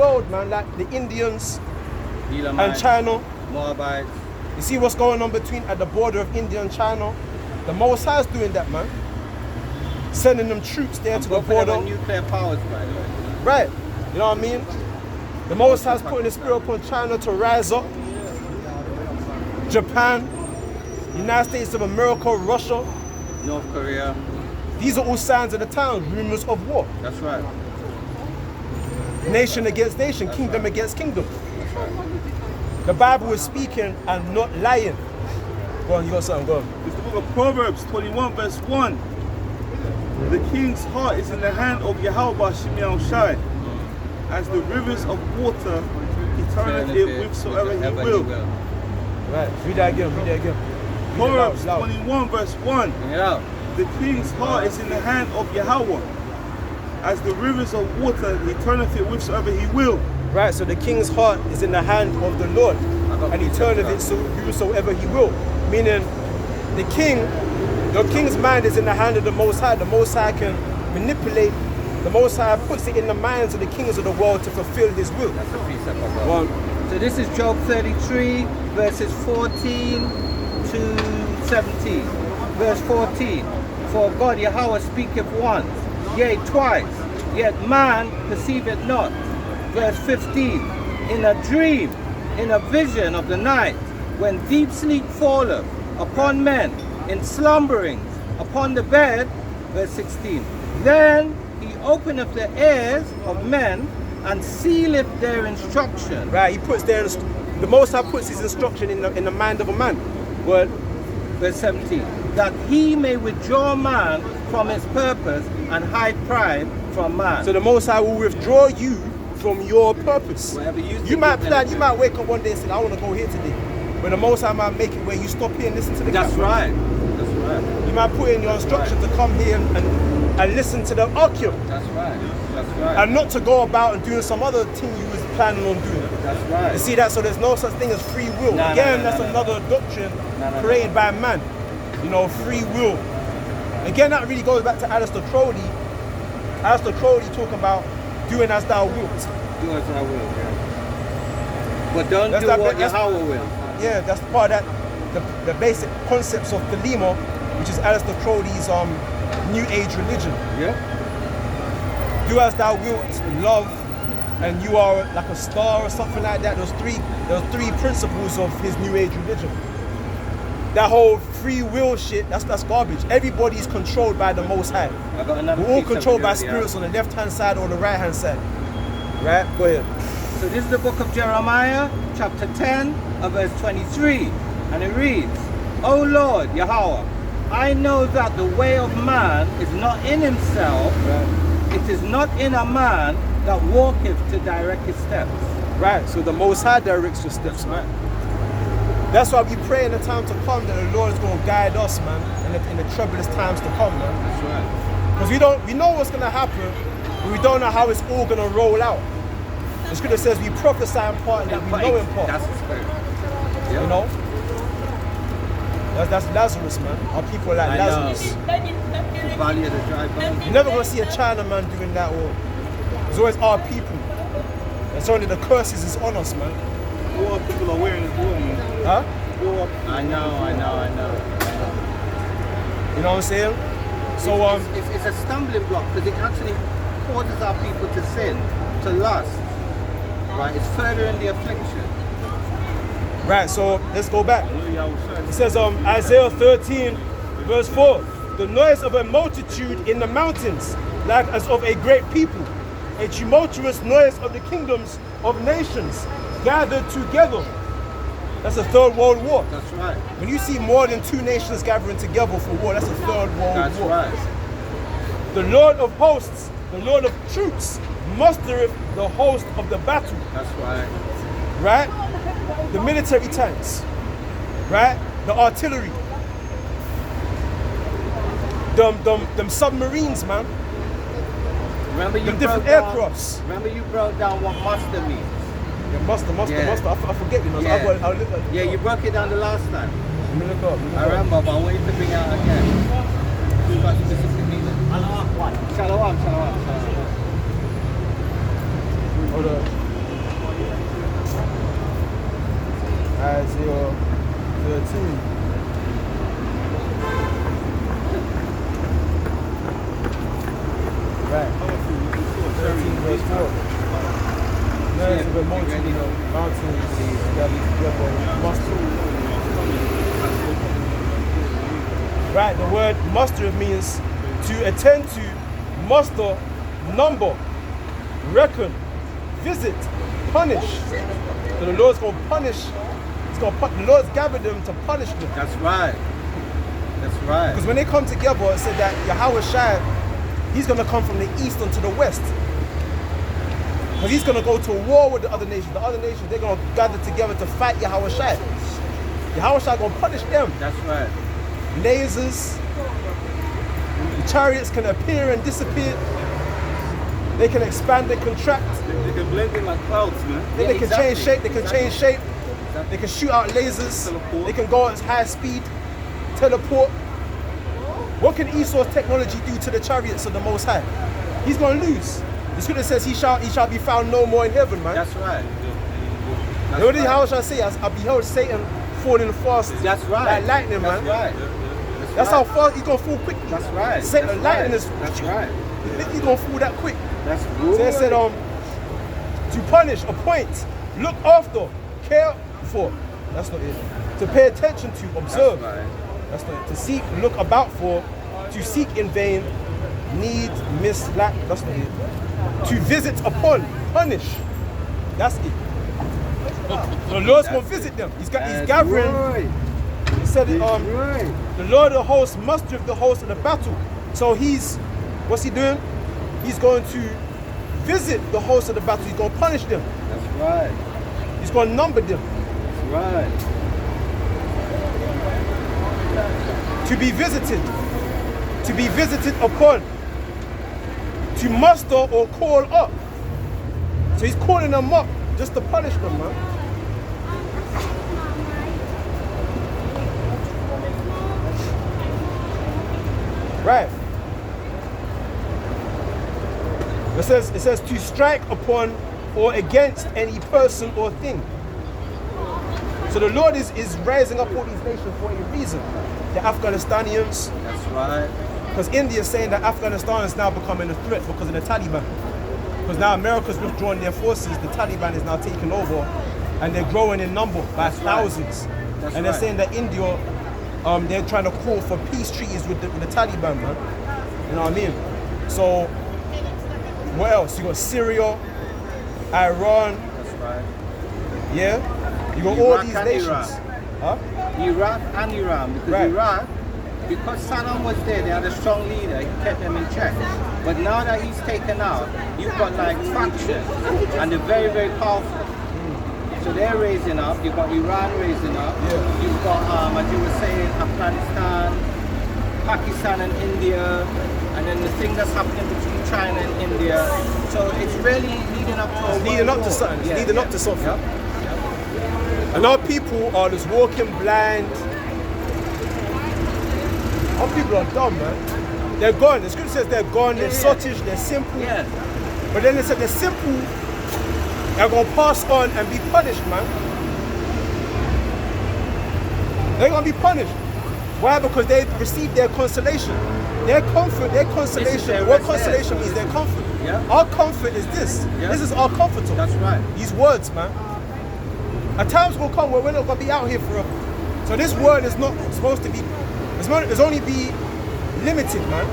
world, man, like the Indians Elamites, and China. Moabites. You see what's going on at the border of India and China? The Most High's doing that, man. Sending them troops there to the Both of them border. are nuclear powers, by the way. Right. You know what I mean? The Most High's putting the spirit upon China to rise up. Japan, United States of America, Russia. North Korea. These are all signs of the times, rumors of war. That's right. Nation against nation, kingdom against kingdom. That's right. The Bible is speaking and not lying. Go on, you got something, go on. It's the book of Proverbs 21 verse 1. The king's heart is in the hand of Yahweh Shimei Shai. As the rivers of water, he turneth it whithersoever he will. Right, read that again, read that again. Proverbs 21 verse 1. Bring it out. The king's heart is in the hand of Yahweh. As the rivers of water, he turneth it whithersoever he will. Right, so the king's heart is in the hand of the Lord, and he turneth it so whosoever he will. Meaning, the king's mind is in the hand of the Most High. The Most High can manipulate. The Most High puts it in the minds of the kings of the world to fulfill his will. That's a precept, my brother. So this is Job 33, verses 14 to 17. Verse 14. For God Yahweh speaketh once, yea twice, yet man perceiveth not. Verse 15. In a dream, in a vision of the night, when deep sleep falleth upon men, in slumberings upon the bed. Verse 16. Then he openeth the ears of men and sealeth their instruction. Right, he puts the Most High puts his instruction in the mind of a man. Word. Verse 17. That he may withdraw man from his purpose and hide pride from man. So the Most High will withdraw you from your purpose. Whatever You might plan, you might wake up one day and say, I want to go here today. But the Most High might make it where you stop here and listen to the That's camera. right. That's right. You might put in your instruction to come here and listen to the archeon. That's right. That's right. And not to go about and doing some other thing you was planning on doing. That's right. You see that? So there's no such thing as free will. No, Again, no, that's no, another doctrine No. created by man. You know, free will. Again, that really goes back to Alistair Crowley. Alistair Crowley talking about doing as thou wilt. Do as I will, yeah. But don't That's do that- what that's- Yahweh will. Yeah, that's part of that, the basic concepts of Thelema, which is Alistair Crowley's New Age religion. Yeah. Do as thou wilt, love, and you are like a star or something like that. Those three principles of his New Age religion. That whole free will shit, that's garbage. Everybody's controlled by the Most High. I got another We're all piece of controlled by video, yeah. spirits on the left-hand side or the right-hand side. Right? Go ahead. So this is the book of Jeremiah, chapter 10, verse 23. And it reads, O Lord, Yahweh, I know that the way of man is not in himself. Right. It is not in a man that walketh to direct his steps. Right. So the Most High directs your steps, man. That's why we pray in the time to come that the Lord is going to guide us, man, in the troublous times to come, man. That's right. Because we know what's going to happen, but we don't know how it's all going to roll out. The scripture says we prophesy in part and that we know in part. That's the spirit. You know? That's Lazarus, man. Our people are like I know. Lazarus. The valley of the dry bones. You're never going to see a Chinaman doing that, or it's always our people. And so only the curses is on us, man. What people are wearing this war, man. Huh? I know. You know what I'm saying? So it's a stumbling block because it actually causes our people to sin, to lust. Right? It's furthering the affliction. right, so let's go back. It says Isaiah 13, verse 4. The noise of a multitude in the mountains, like as of a great people, a tumultuous noise of the kingdoms of nations gathered together. That's a third world war. That's right. When you see more than two nations gathering together for war, that's a third world That's war. right. The Lord of hosts, the Lord of troops, mustereth the host of the battle. That's right. Right? The military tanks, right? The artillery, them submarines, man. Remember you The different broke down- aircrafts. Remember you broke down what muster means. Yeah, muster. Yeah. I forget, you know. Yeah. So I'll look at it. Yeah, you broke it down the last time. Let me look up. I remember, but I want you to bring it out again. Too much specific meaning. Shalom. Hold on. Isaiah 13. Right. 13 verse 4. Noise of a multitude of mountains that is together muster. Right, the word muster means to attend to, muster, number, reckon, visit, punish. So the Lord's going to punish. The Lord's gathered them to punish them. That's right. That's right. Because when they come together, it said that Yahweh Shai, he's going to come from the east unto the west. Because he's going to go to war with the other nations. The other nations, they're going to gather together to fight Yahweh Shai. Yahweh Shai going to punish them. That's right. Lasers, the chariots can appear and disappear. They can expand, they contract. They can blend in like clouds, man. Then they can exactly. change shape, they can change shape. Exactly. They can shoot out lasers. Teleport. They can go at high speed, teleport. What can Esau's technology do to the chariots of the Most High? He's going to lose. The scripture says he shall be found no more in heaven, man. That's right. That's What did right. how shall I say? I beheld Satan falling fast That's right. like lightning, That's man. right. That's how fast he's going to fall quickly. That's right. Satan, That's lightning right. is... That's right. He's going to fall that quick. That's So good. they said, to punish, appoint, look after, care for. That's not it. To pay attention to, observe. That's right. That's not it. To seek, look about for, to seek in vain, need, miss, lack. That's not it. To visit upon, punish. That's it. The Lord's going to visit them. He's gathering. Right. He said, Right. the Lord of the hosts mustereth the host of the battle. So what's he doing? He's going to visit the host of the battle. He's going to punish them. That's right. He's going to number them. That's right. To be visited. To be visited upon. To muster or call up. So he's calling them up just to punish them, man. Right. It says to strike upon or against any person or thing. So the Lord is raising up all these nations for a reason. The Afghanistanians, That's right. because India is saying that Afghanistan is now becoming a threat because of the Taliban. Because now America's withdrawn their forces, the Taliban is now taking over, and they're growing in number by thousands. That's And they're right. saying that India, they're trying to call for peace treaties with the Taliban, man. You know what I mean? So, what else? You got Syria, Iran, That's right. yeah? You got all Iraq these and nations. Iran. Huh? Iraq and Iran, because Right. Iraq, because Saddam was there, they had a strong leader, he kept them in check. But now that he's taken out, you've got like factions, and they're very, very powerful. So they're raising up, you've got Iran raising up, Yeah. you've got, as you were saying, Afghanistan, Pakistan and India, and then the thing that's happening between China and India. So it's really leading up to a Leading world up to war. something. It's leading up to something. Yep. And our people are just walking blind. Our people are dumb, man. They're gone. The scripture says they're gone, they're sottish, they're simple. Yeah. But then it said the simple are going to pass on and be punished, man. They're going to be punished. Why? Because they received their consolation. Their comfort, their consolation. their What rest, consolation yeah. is their comfort. Yeah. Our comfort is this. Yeah. This is our comforter. That's right. These words, man. And times will come where we're not going to be out here forever. So this word is not supposed to be, it's only be limited, man.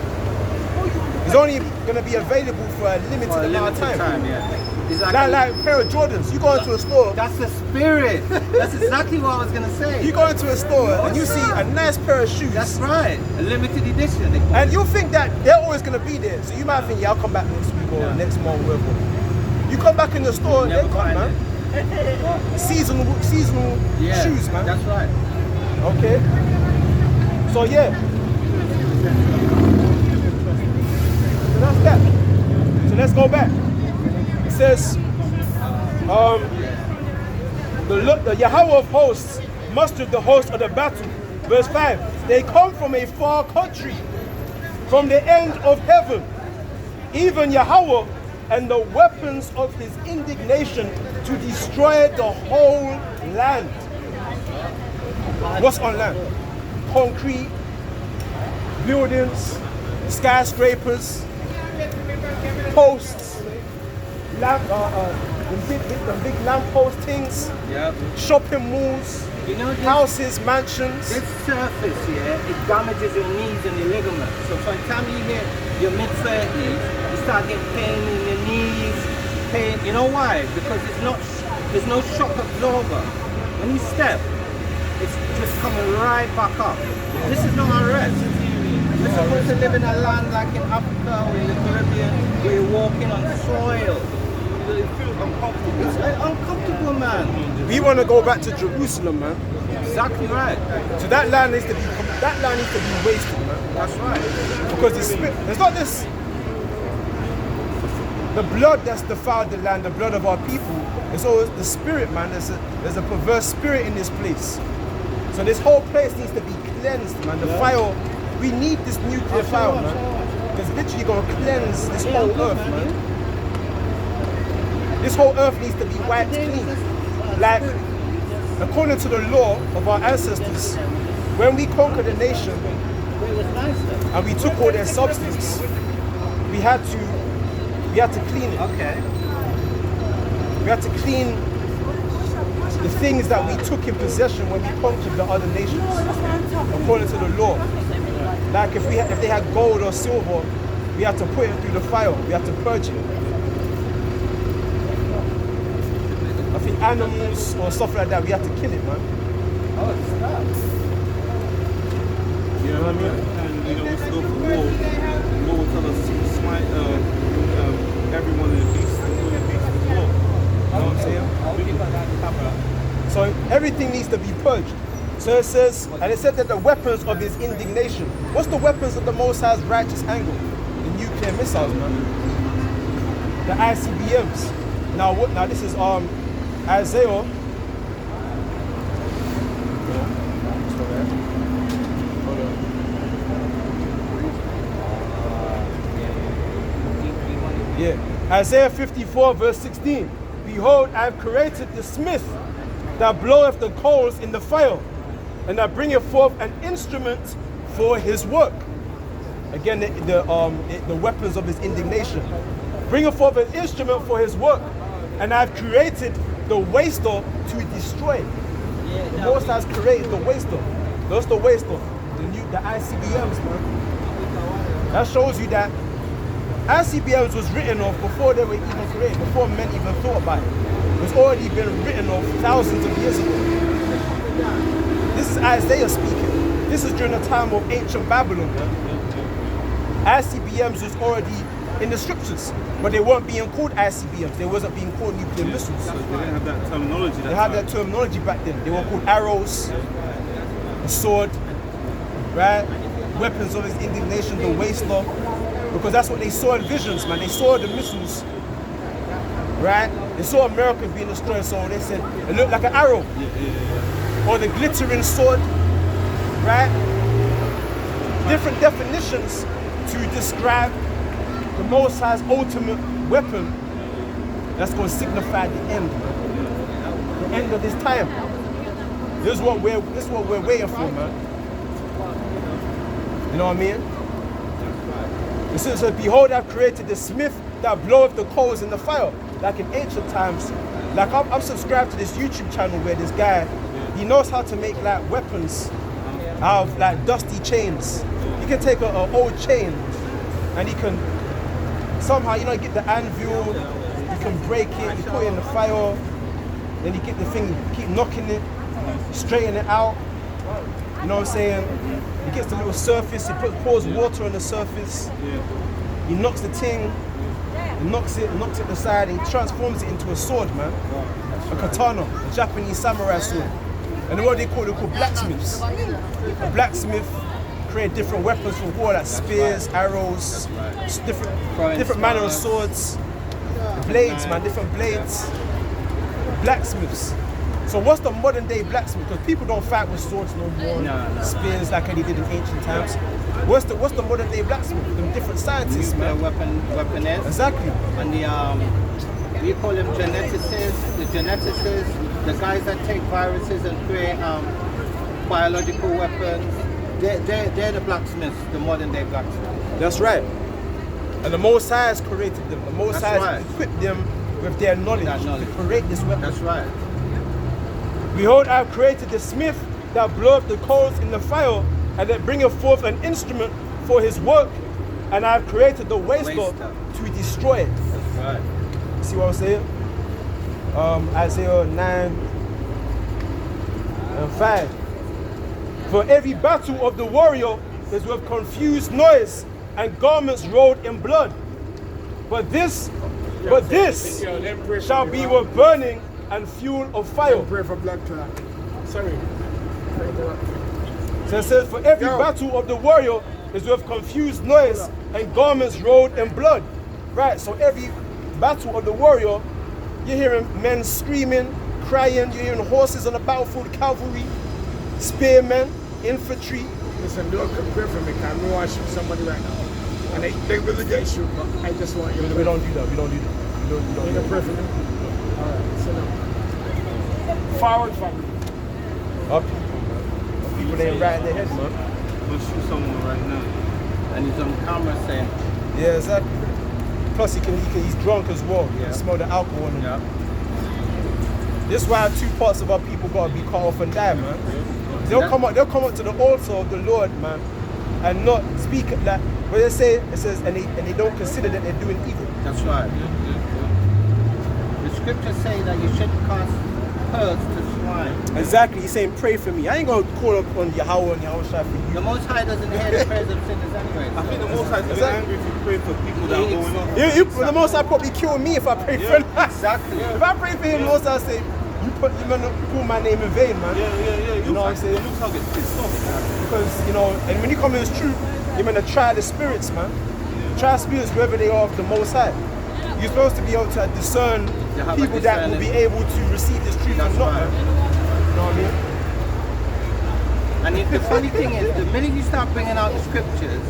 It's only going to be available for a limited For a amount of limited time. yeah. Exactly. Like a pair of Jordans. You go into a store, That's the spirit. That's exactly what I was gonna say. you go into a store and you see a nice pair of shoes. That's right. A limited edition. They call And it. you think that they're always going to be there. So you might think, yeah, I'll come back next week or next month, whatever. You come back in the store, they're Never gone, find man. Seasonal Yeah, shoes, man. That's right. Okay. So yeah. So that's that. So let's go back. It says, the Yahweh of hosts mustered the host of the battle. Verse 5. They come from a far country, from the end of heaven. Even Yahweh and the weapons of his indignation to destroy the whole land. What's on land? Concrete, buildings, skyscrapers, posts, the big lamppost things, Yeah. shopping malls, You know, houses, mansions. this surface here, it damages your knees and your ligaments. So by the time you hit your mid-30s, you start getting pain in your knees, pain. You know why? Because there's no shock absorber. When you step, it's just coming right back up. This is not a rest. We're supposed to live in a land like in Africa or in the Caribbean where you're walking on soil. It feels uncomfortable. It's uncomfortable, man. We want to go back to Jerusalem, man. Exactly right. So that land needs to be wasted, man. That's right. Because there's not this. The blood that's defiled the land, the blood of our people. It's always the spirit, man. There's a perverse spirit in this place. So this whole place needs to be cleansed, man. The fire, we need this nuclear fire, man. It's literally going to cleanse this whole earth, man. This whole earth needs to be wiped clean. Like, according to the law of our ancestors, when we conquered a nation and we took all their substance, we had to clean it. Okay. We had to clean the things that we took in possession when we conquered the other nations, according to the law. Like if they had gold or silver, we had to put it through the fire. We had to purge it. I think animals or stuff like that, we had to kill it, man. Oh, it's not. You know what I mean? And we used to go for war. War would tell us to smite everyone in the beast and all the beasts as well. You know what I'm saying? So everything needs to be purged. So it says, and it said that the weapons of his indignation. What's the weapons of the Most High's righteous anger? The nuclear missiles, man. The ICBMs. Now this is Isaiah. Yeah. Isaiah 54 verse 16. Behold, I have created the smith that bloweth the coals in the fire, and that bringeth forth an instrument for his work. Again, the weapons of his indignation. Bringeth forth an instrument for his work, and I have created the waster to destroy. The Most High has created the waster. That's the waster. The ICBMs, man. That shows you that ICBMs was written off before they were even created, before men even thought about it. It's already been written off thousands of years ago. This is Isaiah speaking. This is during the time of ancient Babylon. ICBMs was already in the scriptures, but they weren't being called ICBMs. They wasn't being called nuclear missiles. They didn't have that terminology. They had that terminology back then. They were called arrows, the sword, right? Weapons of his indignation, the waster. Because that's what they saw in visions, man. They saw the missiles, right? They saw America being destroyed, so they said it looked like an arrow. Or the glittering sword, right? Different definitions to describe the Most High's ultimate weapon that's going to signify the end, man. The end of this time. This is what we're waiting for, man. You know what I mean? It says, behold, I've created the smith that bloweth the coals in the fire. Like in ancient times. Like I'm subscribed to this YouTube channel where this guy, he knows how to make like weapons out of like dusty chains. He can take an old chain and he can somehow, you know, get the anvil, you can break it, you put it in the fire, then you get the thing, keep knocking it, straighten it out. You know what I'm saying? He gets the little surface, he pours water on the surface, he knocks the thing, he knocks it to the side, and he transforms it into a sword, man. A katana, a Japanese samurai sword. And what they call blacksmiths. A blacksmith create different weapons for war, like spears, arrows, different manner of swords, blades, man, different blades. Blacksmiths. So what's the modern day blacksmith? Because people don't fight with swords no more, spears like they did in ancient times. What's the modern day blacksmith? Them different scientists, man. Weaponists. Exactly. And we call them geneticists, the guys that take viruses and create biological weapons. They're the blacksmiths, the modern day blacksmiths. That's right. And the Most High has created them. The Most That's High has right. equipped them with their knowledge, That knowledge. to create this weapon. That's right. Behold, I have created the smith that bloweth the coals in the fire, and that bringeth forth an instrument for his work. And I have created the waster to destroy it. That's right. See what I'm saying? Isaiah 9 and 5. For every battle of the warrior is with confused noise and garments rolled in blood. But this shall be with burning and fuel of fire. Pray for blood clot. Sorry. So it says, for every battle of the warrior is with confused noise and garments rolled in blood. Right, so every battle of the warrior, you're hearing men screaming, crying, you're hearing horses on the battlefield, cavalry, spearmen, infantry. Listen, don't pray for me, because I'm watching somebody right now. And they really get you, but I just want you to We don't do that, we don't do that. We don't You do can pray for me? Alright, sit down. Forward family. Our people, man. Our people ain't right in their head, man. I'm gonna shoot someone right now. And he's on camera saying, Yeah, exactly. Plus he's drunk as well. Yeah. You smell the alcohol in him. yeah. This is why 2 parts of our people gotta be cut off and die, man. They'll come up to the altar of the Lord, man, and not speak like what they say. It says, and they don't consider that they're doing evil. That's right. The scriptures say that you should cast pearls to swine. Exactly. He's saying, pray for me. I ain't gonna call up on Yahweh and Yahweh Shai for you. The Most High doesn't hear the prayers of sinners anyway. I think the Most High is angry if you pray for people that are going on. The Most High probably kill me if I pray for him. Exactly. If I pray for him, the Most High say, you call my name in vain, man. Yeah. You know what I'm saying? You can't get pissed off. Because, and when you come in this truth, you're meant to try the spirits, man. Try spirits wherever they are of the Most High. You're supposed to be able to discern have a people that will be able to receive this truth That's and not, right. man. You know what I mean? And the funny thing is, the minute you start bringing out the scriptures,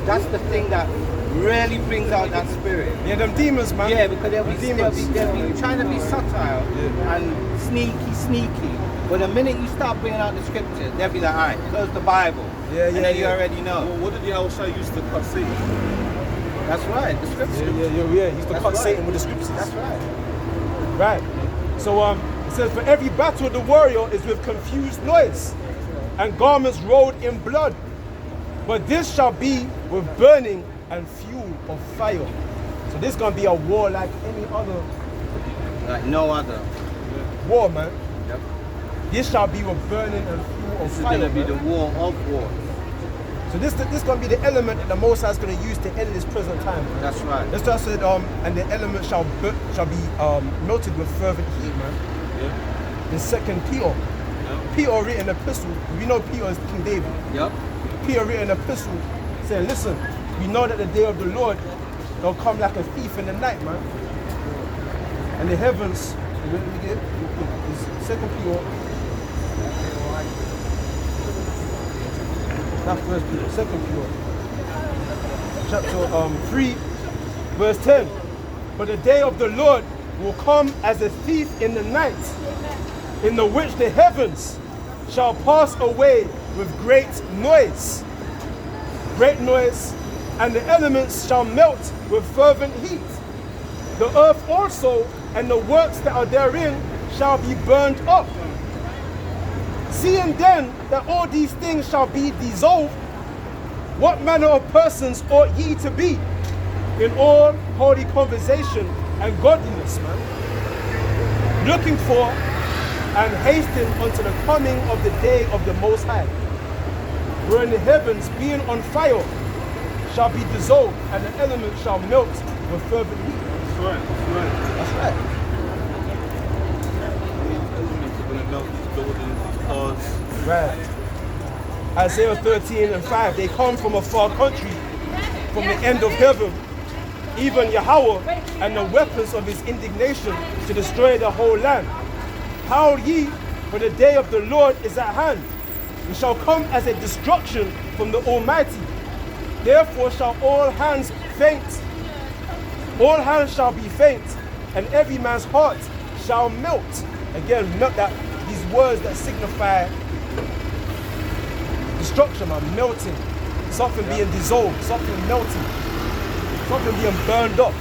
that's the thing that really brings out that spirit. Yeah, them demons, man. Yeah, because they'll Them be trying to be subtle and sneaky. But the minute you start bringing out the scriptures, they'll be like, all right, close the Bible. And then you already know. Well, what did Yahweh Shai use to cut Satan? That's right, the scriptures. Yeah. He used to That's cut right. Satan with the scriptures. That's right. Right. So it says, for every battle of the warrior is with confused noise and garments rolled in blood. But this shall be with burning and fuel of fire. So this is going to be a war like any other Like no other. war, man. Yep. This shall be with burning and fuel of This is fire. going to be man. the war of wars. So this going to be the element that the Most High is going to use to end this present time. Man. That's right. That's why I said, and the element shall be melted with fervent heat, man. Yeah. In 2 Peter. Peter written an epistle. We know Peter is King David. Yep. Peter written an epistle saying, listen, we know that the day of the Lord will come like a thief in the night, man. And the heavens, let me get it, 2 Peter. Not 1 Peter, 2 Peter. Chapter 3, verse 10. But the day of the Lord will come as a thief in the night, in the which the heavens shall pass away with great noise. Great noise, and the elements shall melt with fervent heat. The earth also and the works that are therein shall be burned up. Seeing then that all these things shall be dissolved, what manner of persons ought ye to be in all holy conversation and godliness, man? Looking for and hasting unto the coming of the day of the Most High, wherein the heavens being on fire shall be dissolved, and the elements shall melt with fervent heat. That's right. That's right. Elements are going to melt these buildings, these cars. Right. Isaiah 13 and 5, they come from a far country, from the end of heaven, even Yahweh, and the weapons of his indignation to destroy the whole land. Howl ye, for the day of the Lord is at hand. It shall come as a destruction from the Almighty. Therefore shall all hands faint. All hands shall be faint, and every man's heart shall melt. Again, melt, that these words that signify destruction, man, melting. Something being dissolved, something melting, something being burned up.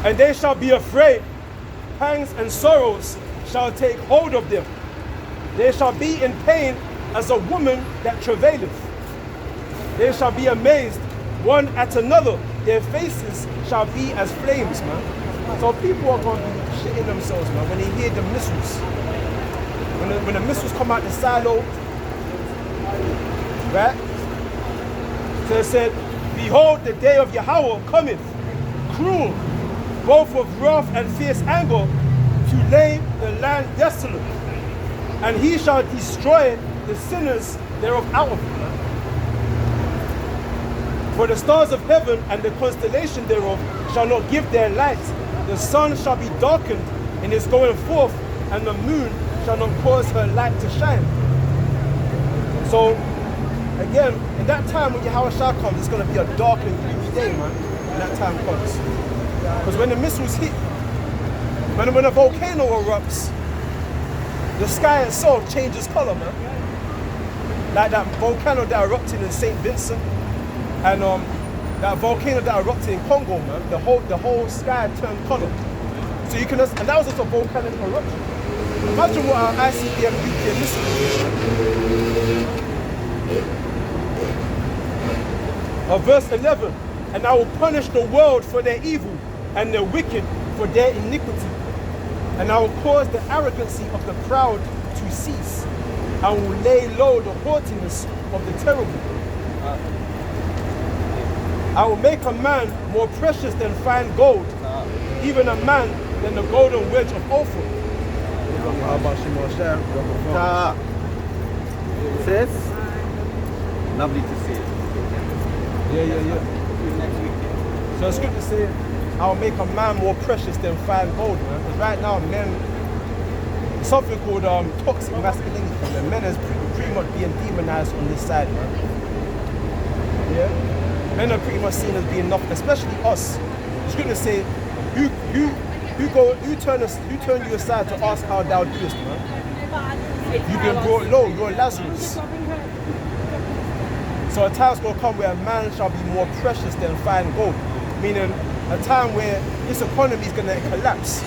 And they shall be afraid, pangs and sorrows shall take hold of them. They shall be in pain as a woman that travaileth. They shall be amazed one at another. Their faces shall be as flames, man. So people are going to be shitting themselves, man, when they hear the missiles. When the missiles come out the silo, right? So it said, behold, the day of Yahweh cometh, cruel, both of wrath and fierce anger, to lay the land desolate. And he shall destroy the sinners thereof out of it. For the stars of heaven and the constellation thereof shall not give their light. The sun shall be darkened in its going forth, and the moon shall not cause her light to shine. So, again, in that time when Yahweh Shah comes, it's going to be a dark and gloomy day, man, when that time comes. Because when the missiles hit, when a volcano erupts, the sky itself changes color, man. Like that volcano that erupted in St. Vincent, and that volcano that erupted in Congo, man, the whole sky turned color. So you can, and that was just a volcanic eruption. Imagine what our ICBM nuclear missile is. Verse 11, and I will punish the world for their evil, and the wicked for their iniquity. And I will cause the arrogancy of the proud to cease. I will lay low the haughtiness of the terrible. I will make a man more precious than fine gold, even a man than the golden wedge of Ophir. Sis, lovely to see you. Yeah. So it's good to say, I'll make a man more precious than fine gold, man. Because right now, men, something called toxic masculinity, and men is pretty much being demonized on this side, man. Yeah? Men are pretty much seen as being nothing, especially us. It's good to say, who turn you aside to ask how thou doest, man? You've been brought low, you're Lazarus. So a time's gonna come where a man shall be more precious than fine gold. Meaning a time where this economy is gonna collapse.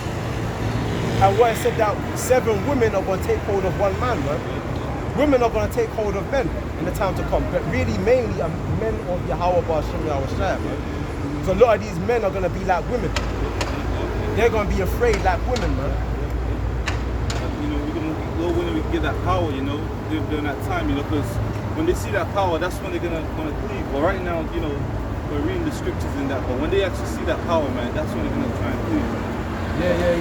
And what I said that 7 women are gonna take hold of 1 man, man. Women are gonna take hold of men in the time to come. But really mainly men of Yahweh Ba'ashem Yahweh Shai, man. So a lot of these men are gonna be like women. They're gonna be afraid like women, man. You know, we're gonna go when we get that power, you know, during that time, you know, because when they see that power, that's when they're gonna cleave. But right now, you know, we're reading the scriptures in that. But when they actually see that power, man, that's when they're gonna try and cleave. Yeah.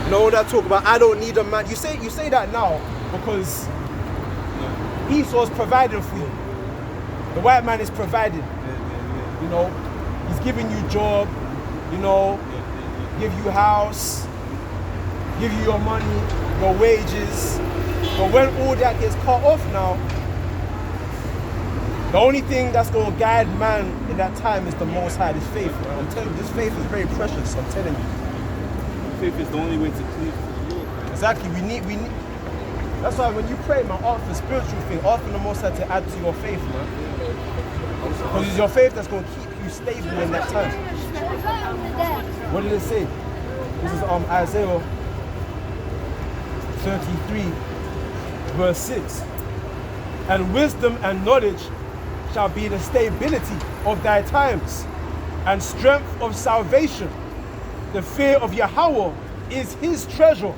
You know that talk about I don't need a man. You say that now because Esau's providing for you. The white man is providing. You know, he's giving you job. You know, give you house, give you your money, your wages. But when all that gets cut off now, the only thing that's going to guide man in that time is the Most High, this faith. Man. I'm telling you, this faith is very precious. I'm telling you. Faith is the only way to cleave. Exactly. We need. That's why when you pray, man, ask for spiritual thing. Ask for the Most High to add to your faith, man. Because it's your faith that's going to keep you stable in that time. What did it say? This is Isaiah 33, verse 6. And wisdom and knowledge shall be the stability of thy times, and strength of salvation. The fear of Yahweh is his treasure.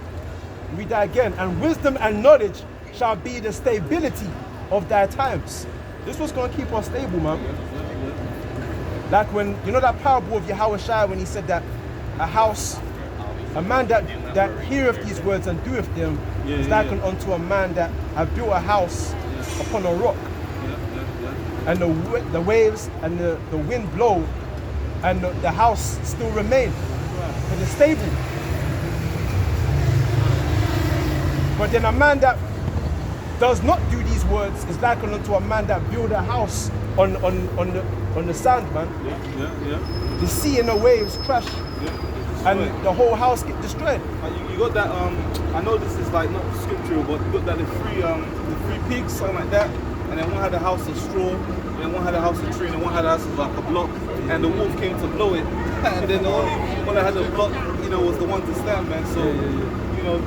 Read that again. And wisdom and knowledge shall be the stability of thy times. This was going to keep us stable, man. Like when, you know that parable of Yahweh Shai when he said that a man that heareth these words and doeth them is likened unto a man that have built a house upon a rock. And the waves and the wind blow and the house still remain. But it's stable. But then a man that does not do these words is likened unto a man that built a house on the sand, man. The sea and the waves crash. and the whole house get destroyed. You got that. I know this is like not scriptural, but you got that the three pigs, something like that. And then one had a house of straw, and then one had a house of tree, and then one had a house of like a block. And the wolf came to blow it, and then the only one that had a block, was the one to stand, man. So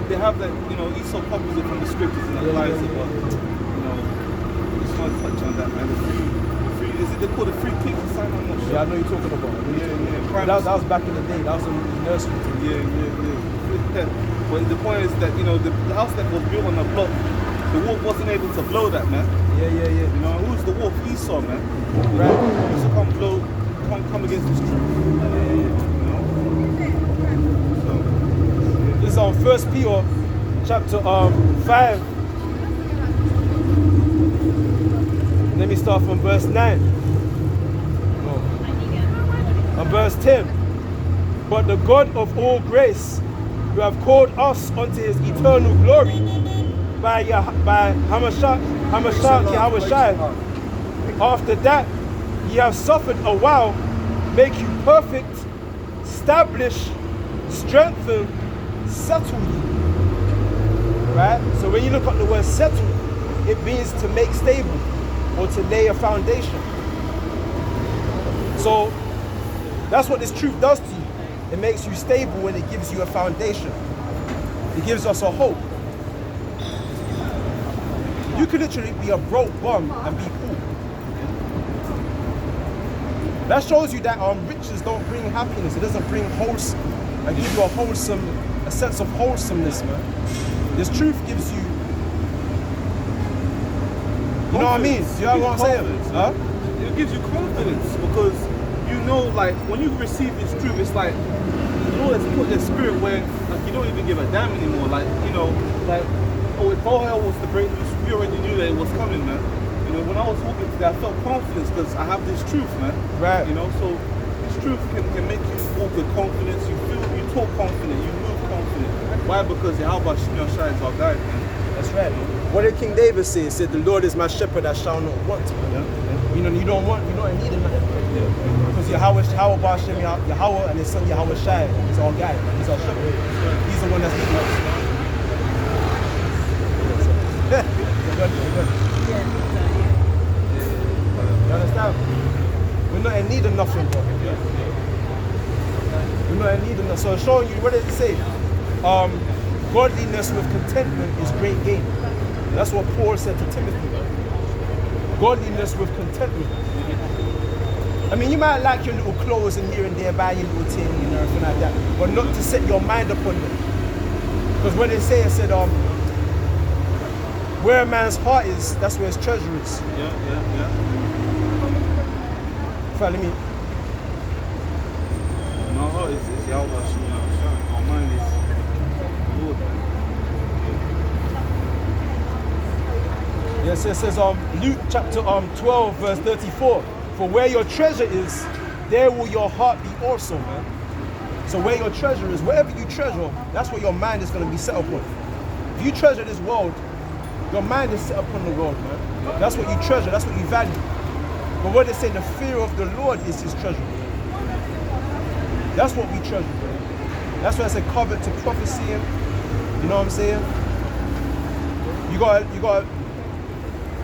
they have that. Esau copies it from the scriptures and applies it, but I just want to touch on that, man. Is it they call the three pigs or something? I'm not sure. Yeah, I know you're talking about. That was back in the day. That was in nursery. Yeah. But the point is that the house that was built on a block, the wolf wasn't able to blow that, man. Yeah. Who's the wolf? Esau, man. Right. He used to come against this truth. This is on 1 Peter chapter 5. Let me start from verse 9. And verse 10. But the God of all grace, who have called us unto his eternal glory by Hamashiach Yahushua, after that ye have suffered a while, make you perfect, establish, strengthen, settle you. Right? So when you look at the word settle, it means to make stable or to lay a foundation. So that's what this truth does to you. It makes you stable and it gives you a foundation. It gives us a hope. You could literally be a broke bum and be cool. That shows you that riches don't bring happiness. It doesn't bring wholesome and give you a sense of wholesomeness, man. This truth gives you, you know what I mean? You know what I'm saying? Huh? It gives you confidence because like when you receive this truth, it's like the Lord has put this spirit where like you don't even give a damn anymore. Like if all hell was to break loose, we already knew that it was coming, man. When I was walking today, I felt confidence because I have this truth, man. Right. So this truth can make you walk with confidence. You talk confident, you move confident. Why? Because Yahweh Shai is our guide, man. That's right. What did King David say? He said, "The Lord is my shepherd; I shall not want." You don't need nothing. Because Yahweh and his son Yahweh Shai is our guide. He's our shepherd. He's the one that's leading us. You understand? We're not in need of nothing, bro. We're not in need of nothing. So showing you, what does it say? Godliness with contentment is great gain. That's what Paul said to Timothy. Godliness with contentment. I mean, you might like your little clothes and here and there, buy your little thing and everything like that, but not to set your mind upon them. Because when they say, it said, where a man's heart is, that's where his treasure is. Yeah. Follow me. My heart is Yahweh Shai. My mind is Lord. Yes, it says Luke chapter 12 verse 34. For where your treasure is, there will your heart be also, man. So where your treasure is, wherever you treasure, that's where your mind is going to be set upon. If you treasure this world, your mind is set upon the world, man. That's what you treasure, that's what you value. But what they say, the fear of the Lord is his treasure. That's what we treasure, man. That's why I say covet to prophecy. You know what I'm saying? You got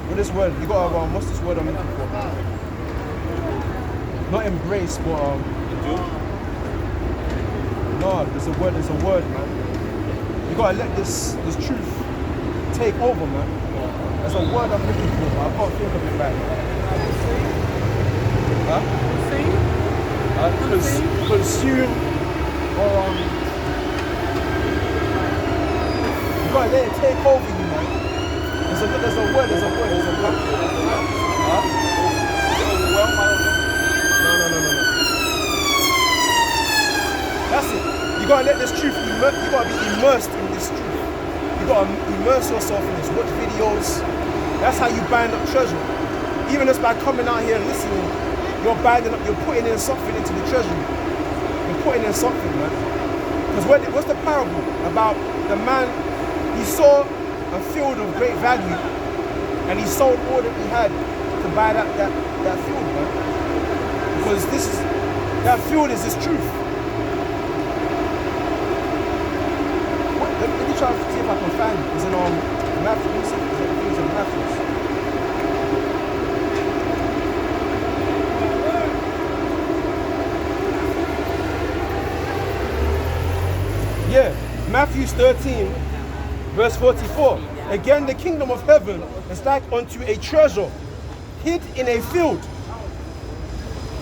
what is word? You got what's this word I'm looking for? Not embrace, but no, there's a word, man. You gotta let this truth take over, man. There's a word I'm looking for, but I can't think of it right now. Huh? Consume or you gotta let it take over you, man. There's a word. Huh? That's it. You gotta let this truth, you gotta be immersed in this truth. You gotta immerse yourself in this, watch videos. That's how you bind up treasure. Even just by coming out here and listening, you're binding up, you're putting in something into the treasury. You're putting in something, man. Because what's the parable about the man, he saw a field of great value and he sold all that he had to buy that field, man. Because that field is his truth. try to see if I can find it. It's in Matthew. It's in Matthew. Yeah, Matthew 13, verse 44. Again, the kingdom of heaven is like unto a treasure hid in a field,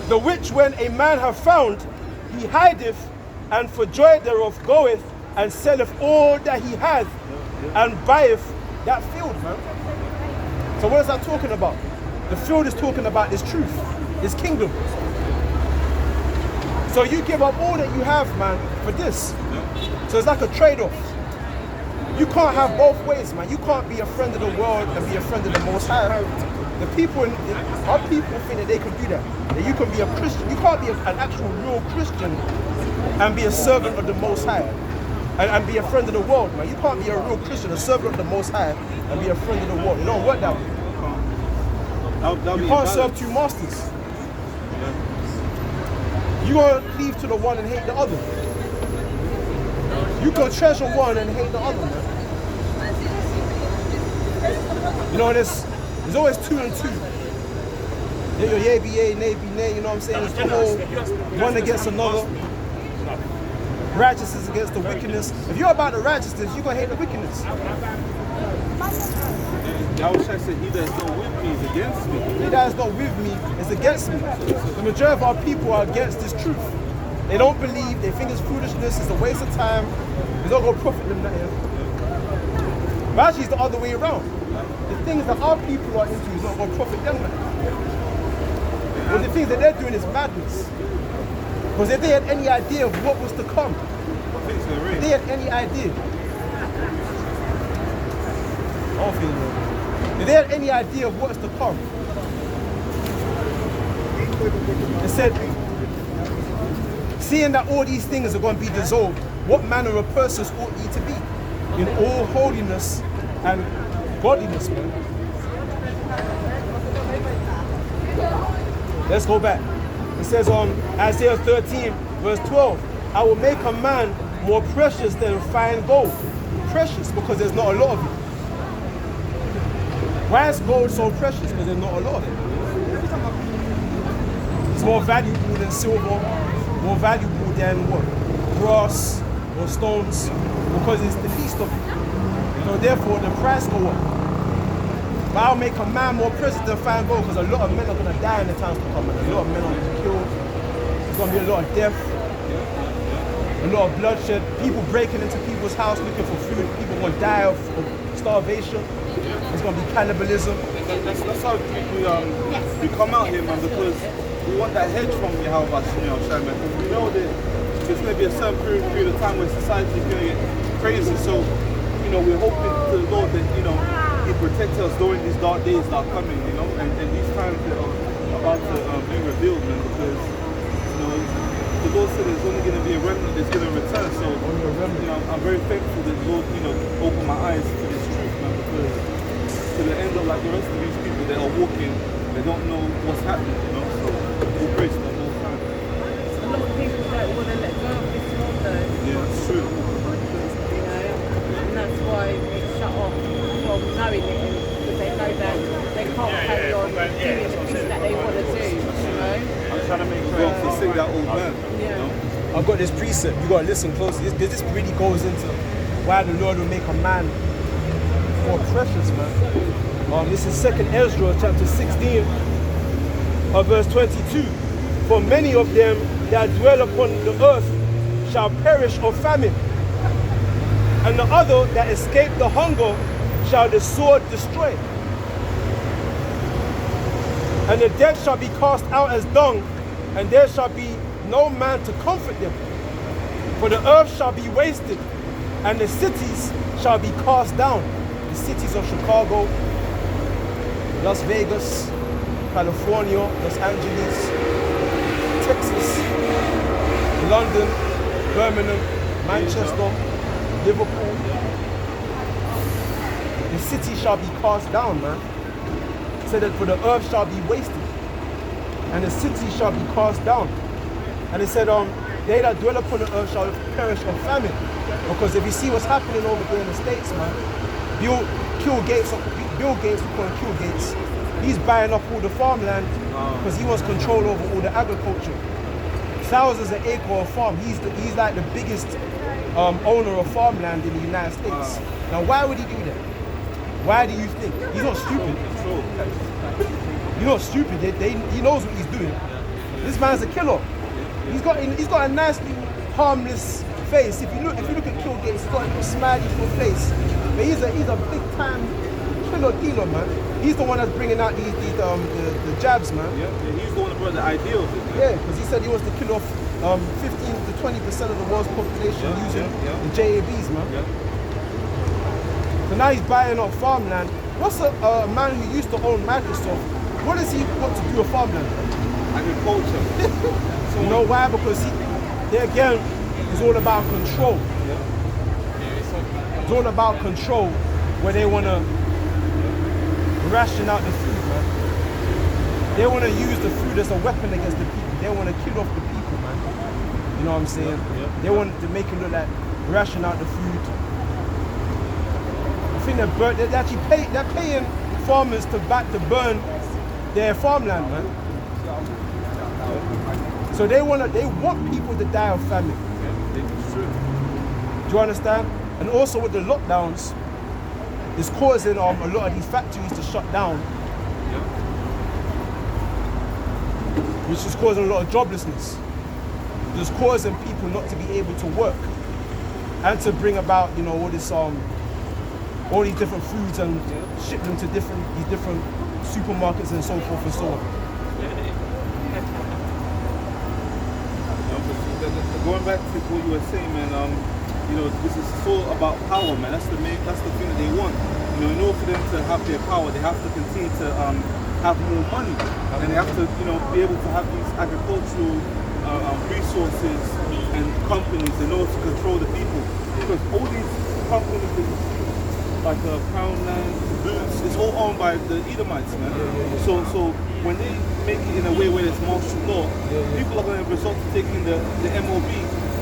the which when a man hath found, he hideth, and for joy thereof goeth and selleth all that he hath, and buyeth that field, man. So what is that talking about? The field is talking about this truth, this kingdom. So you give up all that you have, man, for this. So it's like a trade-off. You can't have both ways, man. You can't be a friend of the world and be a friend of the Most High. The people, our people think that they can do that. That you can be a Christian. You can't be an actual real Christian and be a servant of the Most High and be a friend of the world, man. You can't be a real Christian, a servant of the Most High, and be a friend of the world. It don't work that way. You can't serve two masters. You gonna cleave to the one and hate the other. You can treasure one and hate the other, man. You know, there's always 2 and 2. Yeah, your yay be yay, nay be nay, you know what I'm saying? It's the whole one against another. Righteousness against the wickedness. If you're about the righteousness, you're gonna hate the wickedness. Yahushua said, he that is not with me is against me. He that is not with me is against me. The majority of our people are against this truth. They don't believe, they think it's foolishness, it's a waste of time, it's not going to profit them nothing. But actually it's the other way around. The things that our people are into is not going to profit them nothing. But the things that they're doing is madness. Because if they had any idea of what was to come, if they had any idea, I don't feel it. If they had any idea of what is to come, it said, seeing that all these things are going to be dissolved, what manner of persons ought ye to be? In all holiness and godliness, man. Let's go back. It says on Isaiah 13, verse 12, I will make a man more precious than fine gold. Precious because there's not a lot of it. Why is gold so precious? Because there's not a lot of it. It's more valuable than silver, more valuable than what? Brass or stones, because it's the least of it. So therefore the price go up. But I'll make a man more precious than fine gold, because a lot of men are going to die in the times to come, and a lot of men are going to be killed. There's going to be a lot of death, a lot of bloodshed, people breaking into people's house looking for food, people going to die of starvation. There's going to be cannibalism. That's how we come out here, man, because we want that hedge from Yahweh Shai, man. Because we know that there's going to be a certain period of time where society is going to get crazy. So, you know, we're hoping to the Lord that, you know, He protects us during these dark days that are coming, you know, and these times that are about to be revealed, man, because, you know, the Lord said there's only going to be a remnant that's going to return. So, you know, I'm very thankful that the Lord, you know, opened my eyes to this truth, man, because to the end of like the rest of these people that are walking, they don't know what's happening, you know, so we'll praise them all the time. A lot of people don't want to let go of this world though. Yeah, it's true. You know, and that's why they shut off from knowing it, because they know that they can't carry on doing the things that they want to do, you know. I'm trying to make sure you forsake that old man, you know. I've got this precept, you got to listen closely. This really goes into why the Lord will make a man more precious, man. This is 2nd Ezra chapter 16 verse 22. For many of them that dwell upon the earth shall perish of famine, and the other that escape the hunger shall the sword destroy. And the dead shall be cast out as dung, and there shall be no man to comfort them. For the earth shall be wasted, and the cities shall be cast down. The cities of Chicago, Las Vegas, California, Los Angeles, Texas, London, Birmingham, Manchester, Liverpool. The city shall be cast down, man. Said that for the earth shall be wasted, and the city shall be cast down. And it said, they that dwell upon the earth shall perish of famine. Because if you see what's happening over there in the States, man, Bill Gates, we call him Bill Gates, he's buying up all the farmland because he wants control over all the agriculture. Thousands of acres of farm. He's like the biggest owner of farmland in the United States. Now, why would he do that? Why do you think? He's not stupid. He's not stupid. He knows what he's doing. This man's a killer. He's got a nicely harmless face. If you look at Bill Gates, he's got a little smiley little face. But he's a big time killer dealer, man. He's the one that's bringing out the jabs, man. Yeah, he's the one that brought the idea of it. Man. Yeah, because he said he wants to kill off 15 to 20% of the world's population using the JABs, man. Yeah. So now he's buying up farmland. What's a man who used to own Microsoft? What does he want to do with farmland? Agriculture. You know why? Because there again, it's all about control. It's all about control, where they want to ration out the food, man. They want to use the food as a weapon against the people. They want to kill off the people, man. You know what I'm saying? They want to make it look like ration out the food. I think they're paying farmers to burn their farmland, man. So they want people to die of famine. Do you understand? And also with the lockdowns, it's causing a lot of these factories to shut down, which is causing a lot of joblessness. It's causing people not to be able to work and to bring about, all this all these different foods and ship them to these different supermarkets and so forth and so on. Going back to what you were saying, man, this is all about power, man. That's the thing that they want. In order for them to have their power, they have to continue to have more money, and they have to, be able to have these agricultural resources and companies in order to control the people. Because all these companies, like Poundland, Boots, it's all owned by the Edomites, man. So when they make it in a way where it's martial law, people are going to resort to taking the MOB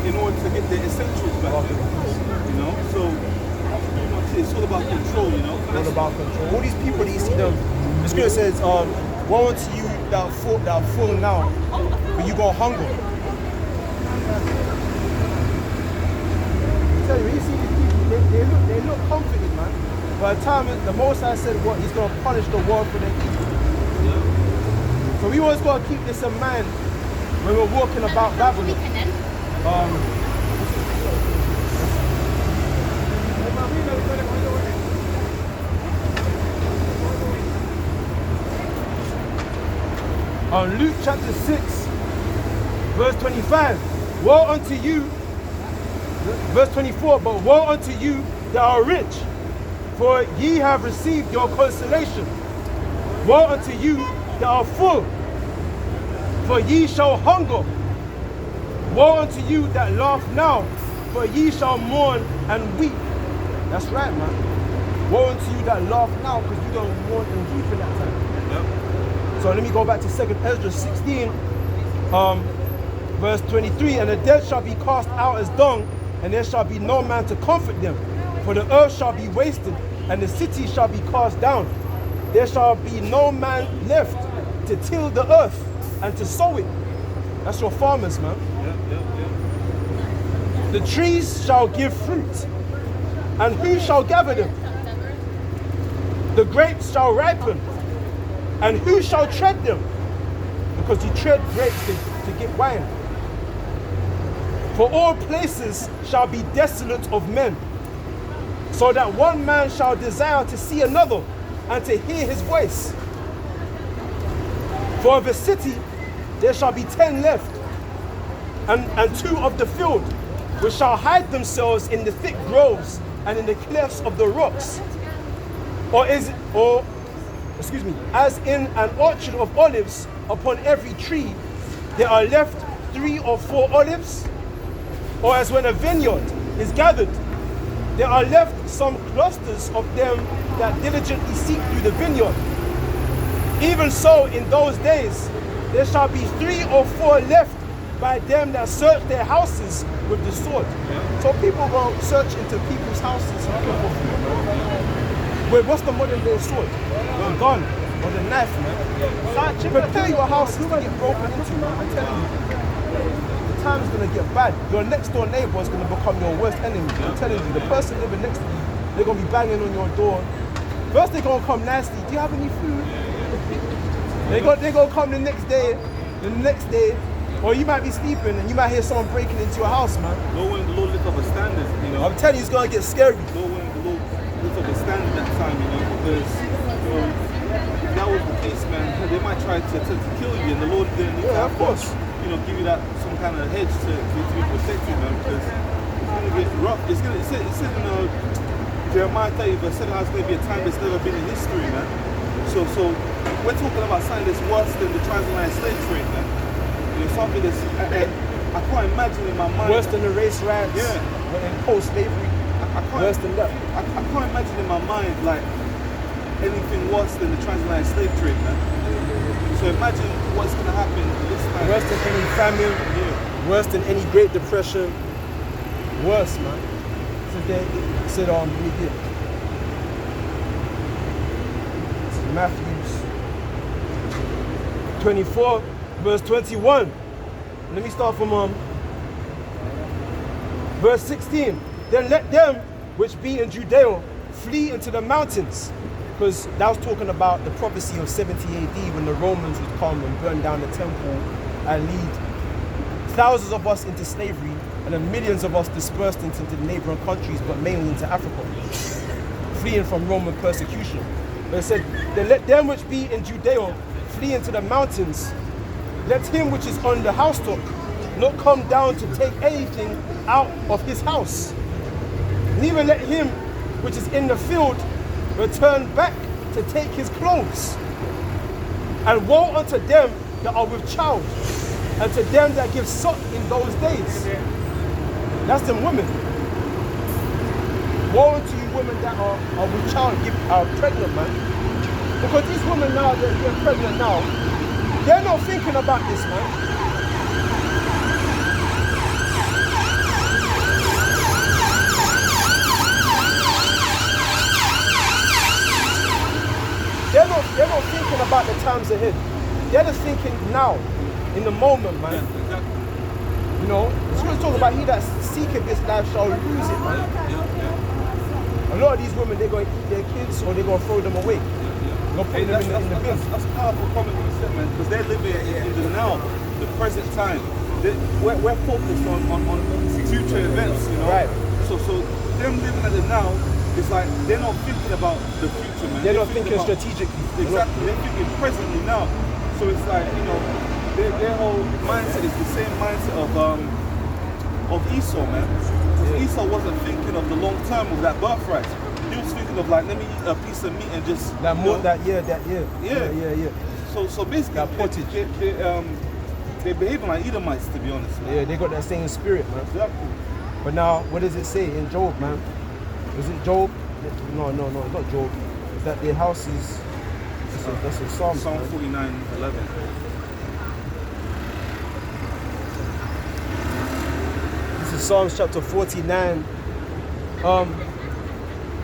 in order to get their essentials back. So it's all about control, It's all about control. All these people that you see them, the scripture says, woe unto you that are full now, but you go hungry. I tell you, when you see these people, they look comforted, man. By the time the Most High said what, he's going to punish the world for their evil. So we always got to keep this in mind when we're walking about Babylon. On Luke chapter 6, verse 25, woe unto you, verse 24, but woe unto you that are rich, for ye have received your consolation. Woe unto you that are full, for ye shall hunger. Woe unto you that laugh now, for ye shall mourn and weep. That's right, man. Woe unto you that laugh now, because you're going to mourn and weep in that time. So let me go back to 2nd Ezra 16, verse 23. And the dead shall be cast out as dung, and there shall be no man to comfort them. For the earth shall be wasted, and the city shall be cast down. There shall be no man left to till the earth and to sow it. That's your farmers, man. The trees shall give fruit, and who shall gather them? The grapes shall ripen, and who shall tread them? Because you tread grapes to get wine. For all places shall be desolate of men, so that one man shall desire to see another and to hear his voice. For of a city there shall be 10 left, and 2 of the field, which shall hide themselves in the thick groves and in the clefts of the rocks. As in an orchard of olives, upon every tree there are left 3 or 4 olives, or as when a vineyard is gathered, there are left some clusters of them that diligently seek through the vineyard. Even so, in those days there shall be 3 or 4 left by them that search their houses with the sword. So people go search into people's houses looking for food, man. Wait, what's the modern day sword? The gun or the knife, man. Prepare your house to get broken into, man. I'm telling you. The time's gonna get bad. Your next door neighbor is gonna become your worst enemy. I'm telling you, the person living next to you, they're gonna be banging on your door. First they're gonna come nasty. Do you have any food? They're gonna come the next day, or you might be sleeping and you might hear someone breaking into your house, man. Know when the Lord lift up a standard, you know. I'm telling you, it's gonna get scary. Know when the Lord lift up a standard that time, you know, because if that was the case, man, they might try to kill you, and the Lord didn't need to, Yeah, of course. you know, give you that some kind of hedge to be protected, man, because it's gonna get rough. It said in Jeremiah 30 verse 7, it's gonna be a time that's never been in history, man. So we're talking about something that's worse than the transatlantic slave trade, man. You know, something that's, I can't imagine in my mind. Worse than the race riots. Yeah. And post-slavery. I can't, Worse than that. I can't imagine in my mind like anything worse than the transatlantic slave trade, man. So imagine what's gonna happen this time. Worse than any famine. Yeah. Worse than any Great Depression. Worse, man. So they said, let me get this is Matthew 24, verse 21. Let me start from verse 16. Then let them which be in Judea flee into the mountains. Because that was talking about the prophecy of 70 AD when the Romans would come and burn down the temple and lead thousands of us into slavery and then millions of us dispersed into the neighboring countries, but mainly into Africa, fleeing from Roman persecution. But it said, then let them which be in Judea flee into the mountains. Let him which is on the housetop not come down to take anything out of his house. Neither let him which is in the field return back to take his clothes. And woe unto them that are with child, and to them that give suck in those days. That's them women. Woe unto you women that are with child, are pregnant, man. Because these women now, they're pregnant now, they're not thinking about this, man. They're not thinking about the times ahead. They're just thinking now, in the moment, man. Yeah, exactly. You know, it's going to talk about he that seeketh this life shall lose it, man. A lot of these women, they're going to eat their kids or they're going to throw them away. They're putting them in the bin. That's powerful comment you said, man, because they're living in the now, the present time. We're focused on future events, you know. Right. So them living at the now, it's like they're not thinking about the future, man. They're not thinking strategically. Exactly. They're thinking presently now. So it's like, you know, their whole mindset is the same mindset of Esau, man. Because Esau wasn't thinking of the long term of that birthright. He was thinking of like, let me eat a piece of meat and just That year. Yeah. So basically, That pottage. they're behaving like Edomites, to be honest, man. Yeah, they got that same spirit, man. Exactly. But now, what does it say in Job, man? Is it Job? No, it's not Job. Is that their houses? That's a Psalm. Psalm man. 49:11. This is Psalms chapter 49,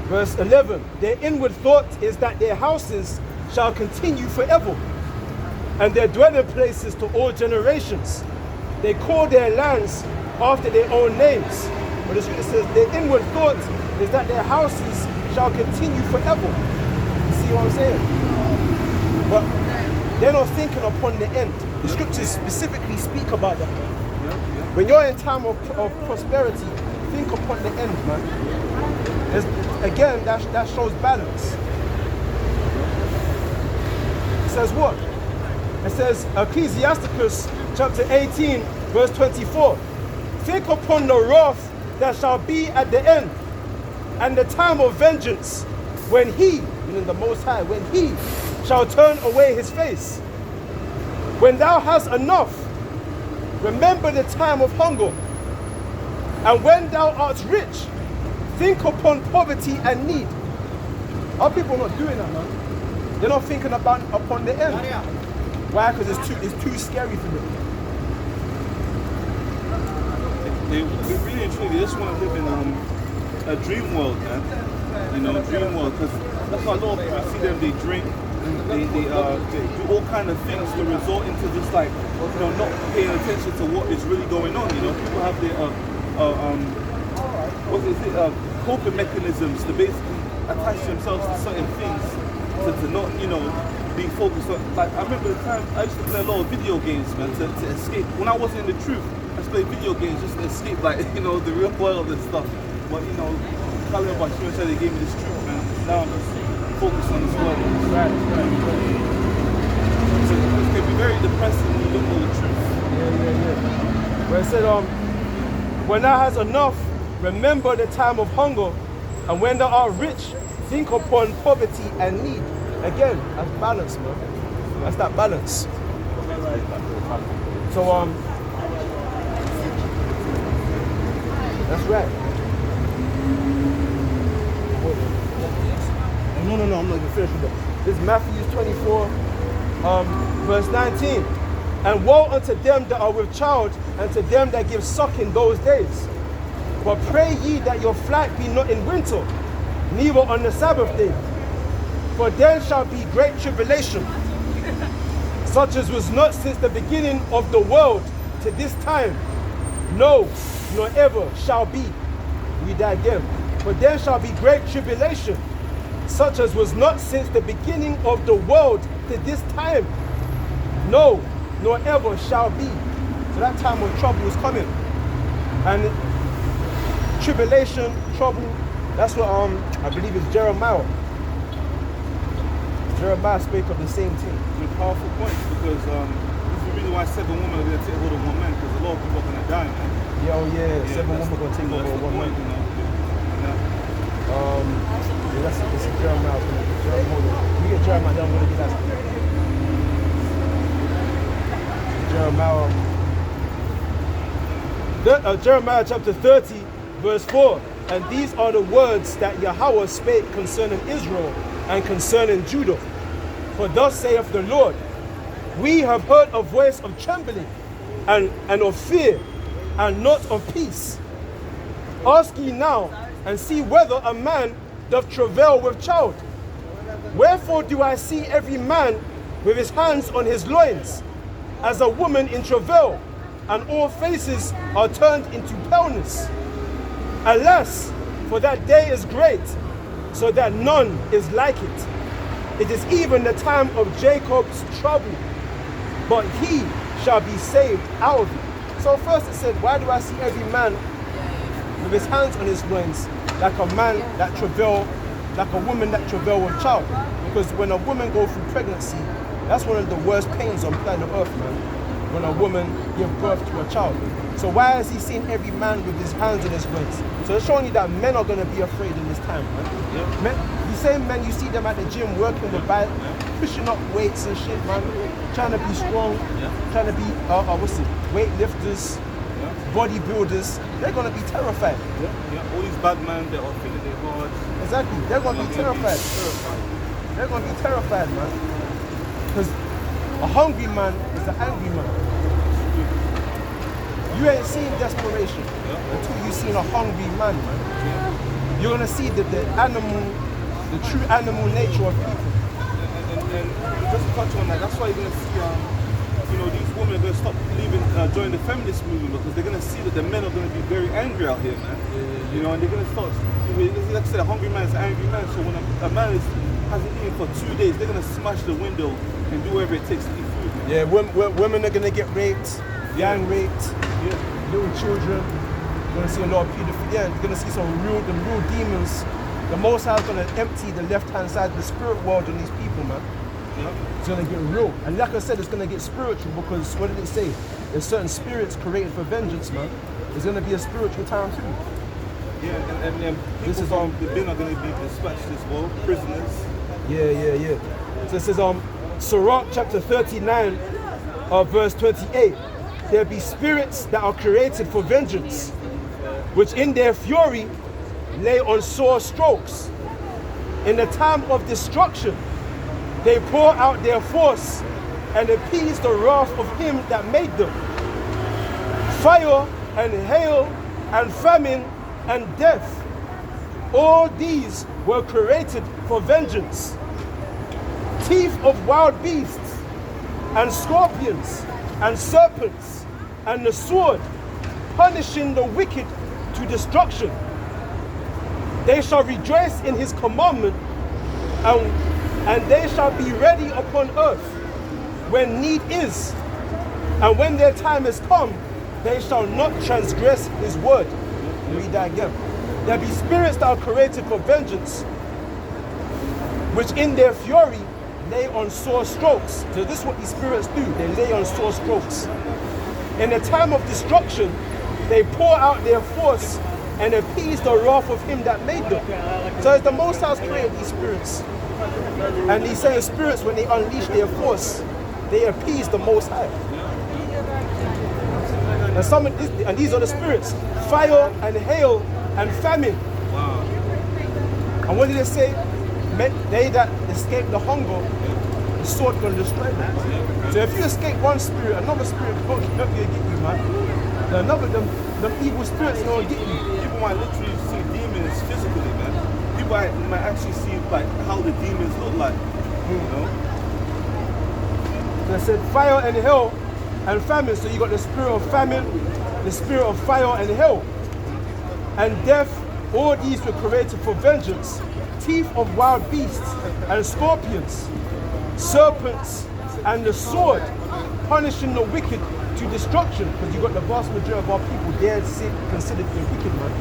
verse 11. Their inward thought is that their houses shall continue forever, and their dwelling places to all generations. They call their lands after their own names. But the scripture says their inward thought is that their houses shall continue forever. You see what I'm saying? But they're not thinking upon the end. The scriptures specifically speak about that. When you're in time of prosperity, think upon the end, man. Again, that shows balance. It says what? It says Ecclesiasticus chapter 18, verse 24. Think upon the wrath that shall be at the end, and the time of vengeance, when he, meaning the Most High, when he shall turn away his face. When thou hast enough, remember the time of hunger. And when thou art rich, think upon poverty and need. Our people are not doing that, man. They're not thinking upon the end. Why? Because it's too scary for them. They really and truly just want to live in a dream world, man. You know, dream world, because that's why a lot of people see them, they drink, they do all kind of things to resort into just like, you know, not paying attention to what is really going on. You know, people have their coping mechanisms to basically attach themselves to certain things to not, you know, be focused on. Like I remember the time I used to play a lot of video games, man, to escape. When I wasn't in the truth, I used to play video games just to escape, like, you know, the real world and stuff. But you know, Khalil Bashir said they gave me this truth, man. Now I'm just focused on this world. Right. So it can be very depressing when you don't know the truth. Yeah. Where it said, when thou hast enough, remember the time of hunger, and when thou art rich, think upon poverty and need. Again, that's balance, man. That's that balance. So that's right. No, I'm not even finished with it. This is Matthew 24, verse 19. And woe unto them that are with child, and to them that give suck in those days. But pray ye that your flight be not in winter, neither on the Sabbath day. For then shall be great tribulation, such as was not since the beginning of the world to this time, no, nor ever shall be. Read that again. For then shall be great tribulation, such as was not since the beginning of the world to this time, no, nor ever shall be. So that time when trouble is coming. And tribulation, trouble, that's what I believe is Jeremiah. Jeremiah spoke of the same thing. It's a powerful point, because this is the reason why 7 women are going to take hold of 1 man, because a lot of people are going to die, man. Yeah, 7 women are going to take over 1 man. You know? This is Jeremiah. We get Jeremiah, then I'm going to get that. Jeremiah chapter 30, verse 4. And these are the words that Yahweh spake concerning Israel and concerning Judah. For thus saith the Lord, we have heard a voice of trembling and of fear, and not of peace. Ask ye now, and see whether a man doth travail with child. Wherefore do I see every man with his hands on his loins, as a woman in travail, and all faces are turned into paleness. Alas, for that day is great, so that none is like it. It is even the time of Jacob's trouble, but he shall be saved out of it. So first it said, why do I see every man with his hands on his loins, like a man that travail, like a woman that travail with child? Because when a woman goes through pregnancy, that's one of the worst pains on planet Earth, man. When a woman gives birth to a child. So why is he seeing every man with his hands on his loins? So it's showing you that men are going to be afraid in this time, man. Yeah. Men, the same men, you see them at the gym working the bike, pushing up weights and shit, man. Trying to be strong, trying to be, weightlifters, bodybuilders. They're going to be terrified. All these bad men, they're all feeling their hard. Exactly, they're going to be terrified. They're going to be terrified, man. Because a hungry man is an angry man. You ain't seen desperation until you seen a hungry man, man. You're gonna see the true animal nature of people. And just to touch on that, that's why you're gonna see, these women are gonna stop joining the feminist movement, because they're gonna see that the men are gonna be very angry out here, man. You know, and they're gonna start. Like I said, a hungry man is an angry man. So when a man hasn't eaten for 2 days, they're gonna smash the window and do whatever it takes to eat food, man. Yeah, women are gonna get raped, gang raped, little children. You're gonna see a lot of pedophilia. Yeah, you're gonna see some real demons. The Most High is gonna empty the left-hand side of the spirit world on these people, man. It's gonna get real, and like I said, it's gonna get spiritual, because what did it say? There's certain spirits created for vengeance, man. It's gonna be a spiritual time too. Yeah, and this is the men are gonna be dispatched as well, prisoners. Yeah. So it says Sirach chapter 39, verse 28. There be spirits that are created for vengeance, which in their fury lay on sore strokes. In the time of destruction, they pour out their force and appease the wrath of him that made them. Fire and hail and famine and death. All these were created for vengeance. Teeth of wild beasts and scorpions and serpents and the sword, punishing the wicked to destruction. They shall rejoice in his commandment, and they shall be ready upon earth when need is. And when their time is come, they shall not transgress his word. Read that again. There be spirits that are created for vengeance, which in their fury lay on sore strokes. So this is what these spirits do. They lay on sore strokes. In the time of destruction, they pour out their force and appease the wrath of him that made them. So as the Most High created these spirits, and these same spirits, when they unleash their force, they appease the Most High. And these are the spirits: fire and hail and famine. And what did it say? They that escape the hunger, the sword gonna destroy them. So if you escape one spirit, another spirit gonna get you, man. Them evil spirits gonna get you. People might literally see demons physically, man. People might actually see like how the demons look like. You know? So I said fire and hell and famine. So you got the spirit of famine, the spirit of fire and hell, and death. All these were created for vengeance. Teeth of wild beasts and scorpions, serpents and the sword, punishing the wicked to destruction. Because you got the vast majority of our people, they're considered the wicked, man.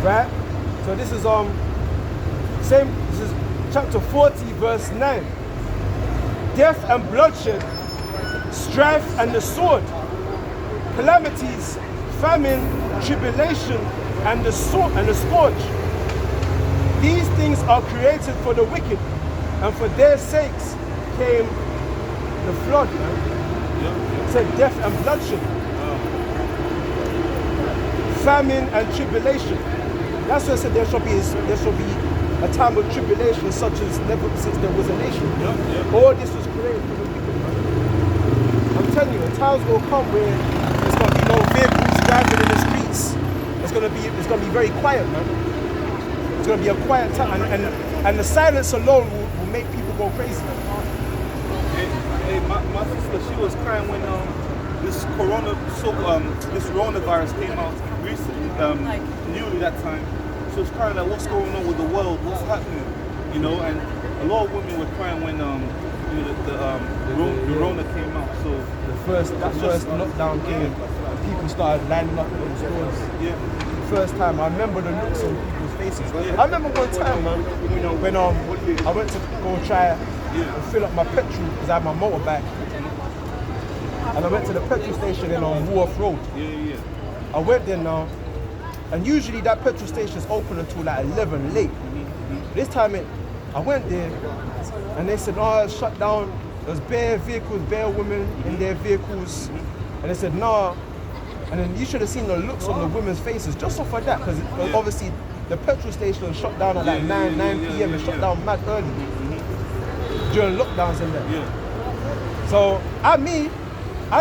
Right? So this is this is chapter 40, verse 9. Death and bloodshed, strife and the sword, calamities, famine, tribulation, and the scourge. These things are created for the wicked, and for their sakes came the flood, man. It said death and bloodshed, famine and tribulation. That's why I said there shall be a time of tribulation such as never since there was a nation. All this was created for the wicked, man. I'm telling you, the times will come where there's gonna be no vehicles driving in the streets. It's gonna be very quiet, man. It's going to be a quiet time, and the silence alone will make people go crazy. Hey, my sister, she was crying when this coronavirus came out recently, newly that time. She was crying like, what's going on with the world? What's happening? You know, and a lot of women were crying when the Rona came out. So the first lockdown came, people started lining up at the stores. Yeah. First time, I remember the looks on people's faces. I remember one time, man, when I went to go try and fill up my petrol because I had my motorbike, and I went to the petrol station in Wharf Road. I went there now, and usually that petrol station is open until like 11 late. This time I went there, and they said, oh, it's shut down. There's bare vehicles, bare women in their vehicles, and they said, no. And then you should have seen the looks on the women's faces just off of that, because obviously the petrol station was shut down at like 9 p.m. It shut down mad early during lockdowns and that. So I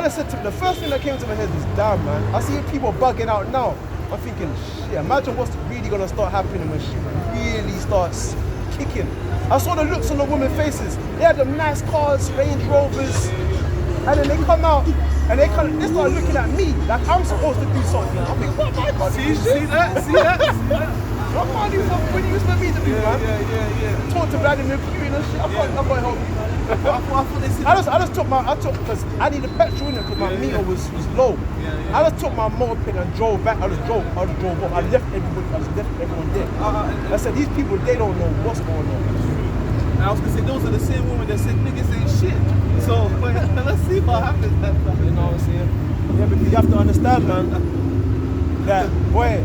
just said the first thing that came to my head is, damn, man, I see people bugging out now. I'm thinking, shit, imagine what's really gonna start happening when she really starts kicking. I saw the looks on the women's faces. They had them nice cars, Range Rovers, and then they come out. And they start looking at me like I'm supposed to do something. I'm like, what am I gonna do? See that? See that? I can't do something when you used to me to do, man. Yeah. Talk to Vladimir Putin and shit. I can't help you. Because I needed petrol in it because my meter was low. I just took my moped and drove back. I just drove off. I left everyone there. I said, these people, they don't know what's going on. And I was gonna say, those are the same women that said niggas ain't shit. So let's see what happens. You know what I'm saying? Yeah, because you have to understand, man, that boy,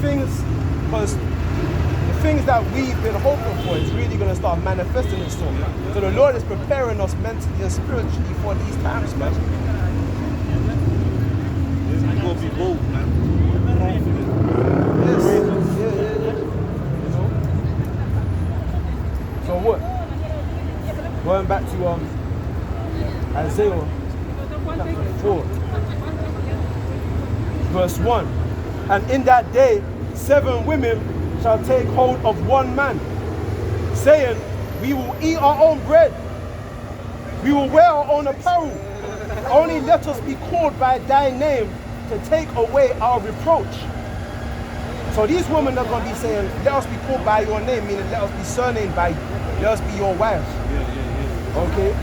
because the things that we've been hoping for is really gonna start manifesting itself. So the Lord is preparing us mentally and spiritually for these times, man. It's gonna be bold, man. Yes. Yeah. You know? So what? Going back to Isaiah chapter 4. verse 1. And in that day, 7 women shall take hold of one man, saying, we will eat our own bread, we will wear our own apparel, only let us be called by thy name to take away our reproach. So these women are going to be saying, let us be called by your name, meaning let us be surnamed by you, let us be your wives. Okay?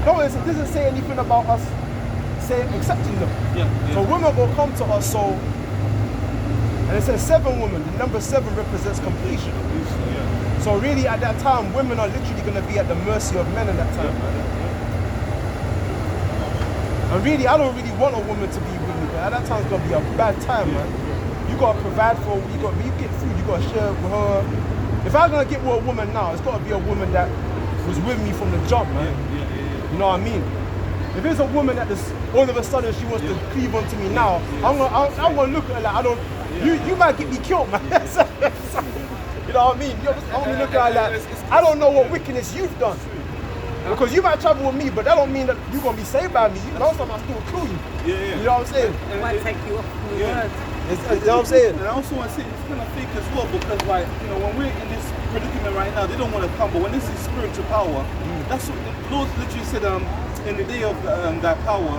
Notice it doesn't say anything about us accepting them. So women will come to us, so, and it says 7 women, the number 7 represents completion. So really at that time, women are literally going to be at the mercy of men at that time. And really, I don't really want a woman to be with me, but at that time it's going to be a bad time, man. You got to provide for her, you get food, you got to share with her. If I'm going to get with a woman now, it's got to be a woman that was with me from the jump, man. You know what I mean? If it's a woman that all of a sudden she wants to cleave onto me now, I'm gonna look at her like I don't. You might get me killed, man. You know what I mean? I'm gonna look at her like I don't know what wickedness you've done. Because you might travel with me, but that don't mean that you're gonna be saved by me. You know, some I still kill you. You know what I'm saying? It might take you off from the word. You know what I'm saying? And I also want to say it's kind of fake as well, because like, you know, when we're in this predicament right now, they don't want to come, but when this is spiritual power, that's what the Lord literally said, in the day of that power,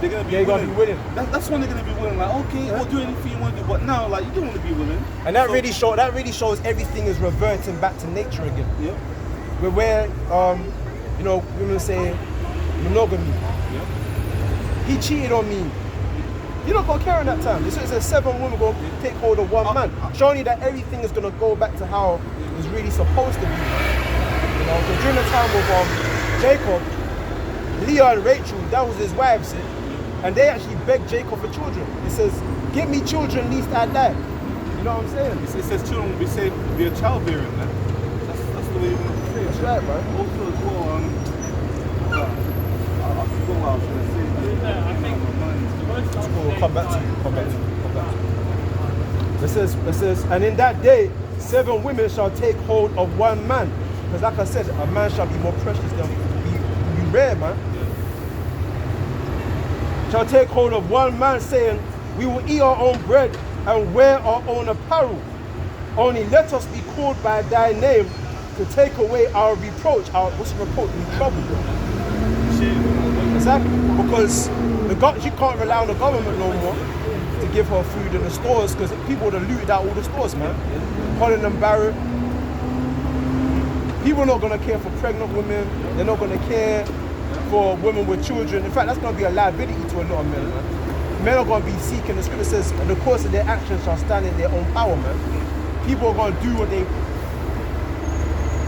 they're going to be willing. That's when they're going to be willing, like, okay, we'll do anything you want to do, but now, like, you don't want to be willing. And that really shows everything is reverting back to nature again. Where you know, women say monogamy. He cheated on me. You're not going to care in that time. It says 7 women going to take hold of one man, showing you that everything is going to go back to how it was really supposed to be. You know, so during the time of Jacob, Leah and Rachel, that was his wives, and they actually begged Jacob for children. He says, give me children, lest I die. You know what I'm saying? It says children will be saved via childbearing, man. That's the way you want to say it. That's right, man. Also as well, I forgot what I was going to say. We'll come back to you. It says, and in that day, 7 women shall take hold of one man. Because like I said, a man shall be more precious than be rare, man. Shall take hold of one man, saying, we will eat our own bread and wear our own apparel. Only let us be called by thy name to take away our reproach. What's the reproach? Trouble. Exactly. Because she can't rely on the government no more to give her food in the stores, because people would have looted out all the stores, man. Holland and Barrett. People are not going to care for pregnant women. They're not going to care for women with children. In fact, that's going to be a liability to a lot of men, man. Men are going to be seeking, the scripture says, in the course of their actions shall stand in their own power, man. People are going to do what they,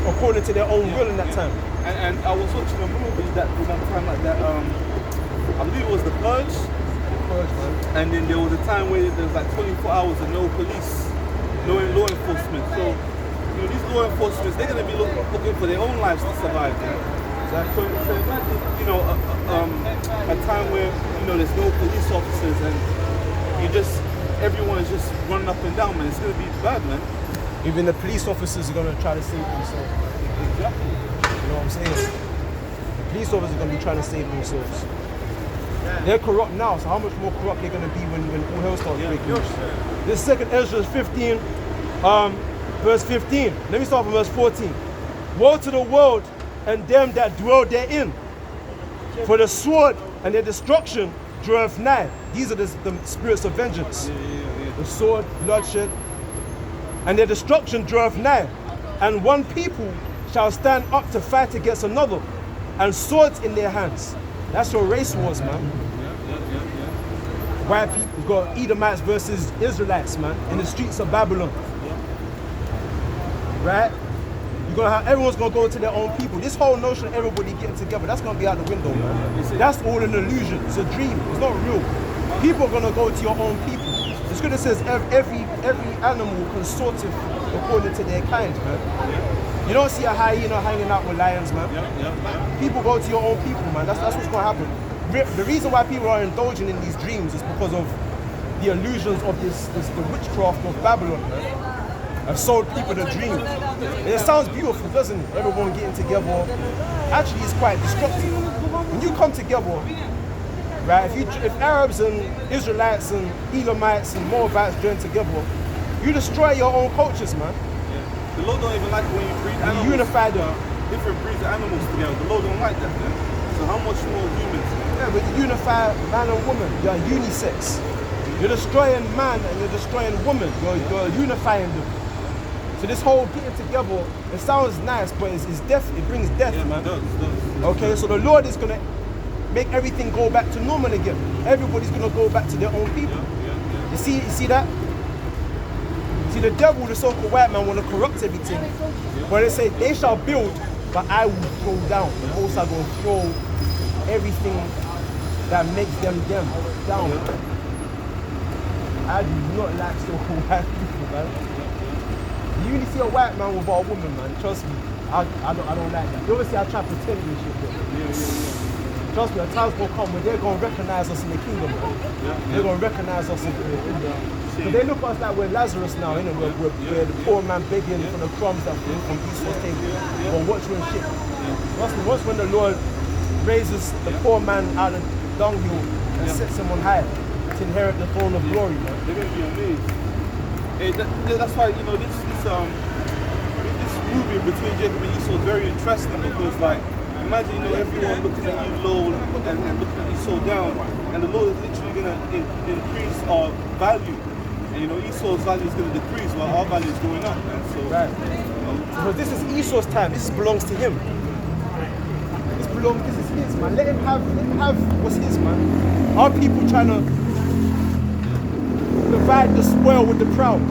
according to their own will in that time. And I was watching a movie that one time like that, I believe it was The Purge. And then there was a time where there was like 24 hours of no police, no law enforcement. So, you know, these law enforcement, they're going to be looking for their own lives to survive. So imagine, you know, a time where, you know, there's no police officers and everyone is just running up and down, man. It's going to be bad, man. Even the police officers are going to try to save themselves. Exactly. You know what I'm saying? The police officers are going to be trying to save themselves. They're corrupt now, so how much more corrupt they're going to be when all hell starts breaking loose. This 2nd Ezra 15, verse 15. Let me start from verse 14. Woe to the world and them that dwell therein, for the sword and their destruction draweth nigh. These are the spirits of vengeance. The sword, bloodshed, and their destruction draweth nigh. And one people shall stand up to fight against another, and swords in their hands. That's your race wars, man. White people, we've got Edomites versus Israelites, man, in the streets of Babylon. Right? Everyone's gonna go into their own people. This whole notion of everybody getting together, that's gonna be out the window, man. That's all an illusion. It's a dream. It's not real. People are gonna go to your own people. The scripture says every animal consorteth according to their kind, man. You don't see a hyena hanging out with lions, man. People go to your own people, man. That's what's gonna happen. The reason why people are indulging in these dreams is because of the illusions of the witchcraft of Babylon, man. I've sold people the dream. And it sounds beautiful, doesn't it? Everyone getting together. Actually, it's quite destructive. When you come together, right? If Arabs and Israelites and Elamites and Moabites join together, you destroy your own cultures, man. The Lord don't even like it when you breed animals. You unify them. Different breeds of animals together. The Lord don't like that, man. So how much more humans? Yeah, but you unify man and woman. You're unisex. You're destroying man and you're destroying woman. You're unifying them. So this whole getting together, it sounds nice, but it's death. It brings death, man. It does. Okay, so the Lord is gonna make everything go back to normal again. Everybody's gonna go back to their own people. You see that? See, the devil, the so-called white man, want to corrupt everything. But they say they shall build, but I will throw down. The Most High gonna throw everything that makes them down. I do not like so-called white people, man. You only see a white man without a woman, man. Trust me, I don't like that. You always see I try to pretend this shit, bro. Trust me, a time's gonna come when they're gonna recognize us in the kingdom, man. They're gonna recognize us in the So they look at us like we're Lazarus now, you know, we're the poor man begging for the crumbs that fall from Esau's table. Or watching shit. Once when the Lord raises the poor man out of the dunghill and sets him on high to inherit the throne of glory, man. They're gonna be amazed. Hey, that's why, you know, this movie between Jacob and Esau is very interesting, because like, imagine, you know, everyone looking at you low and looking at Esau down, and the Lord is literally gonna increase our value. And you know, Esau's value is gonna decrease while our value is going up, man. So right. Because this is Esau's time, this belongs to him. This is his, man. Let him have what's his, man. Our people trying to divide the spoil with the proud.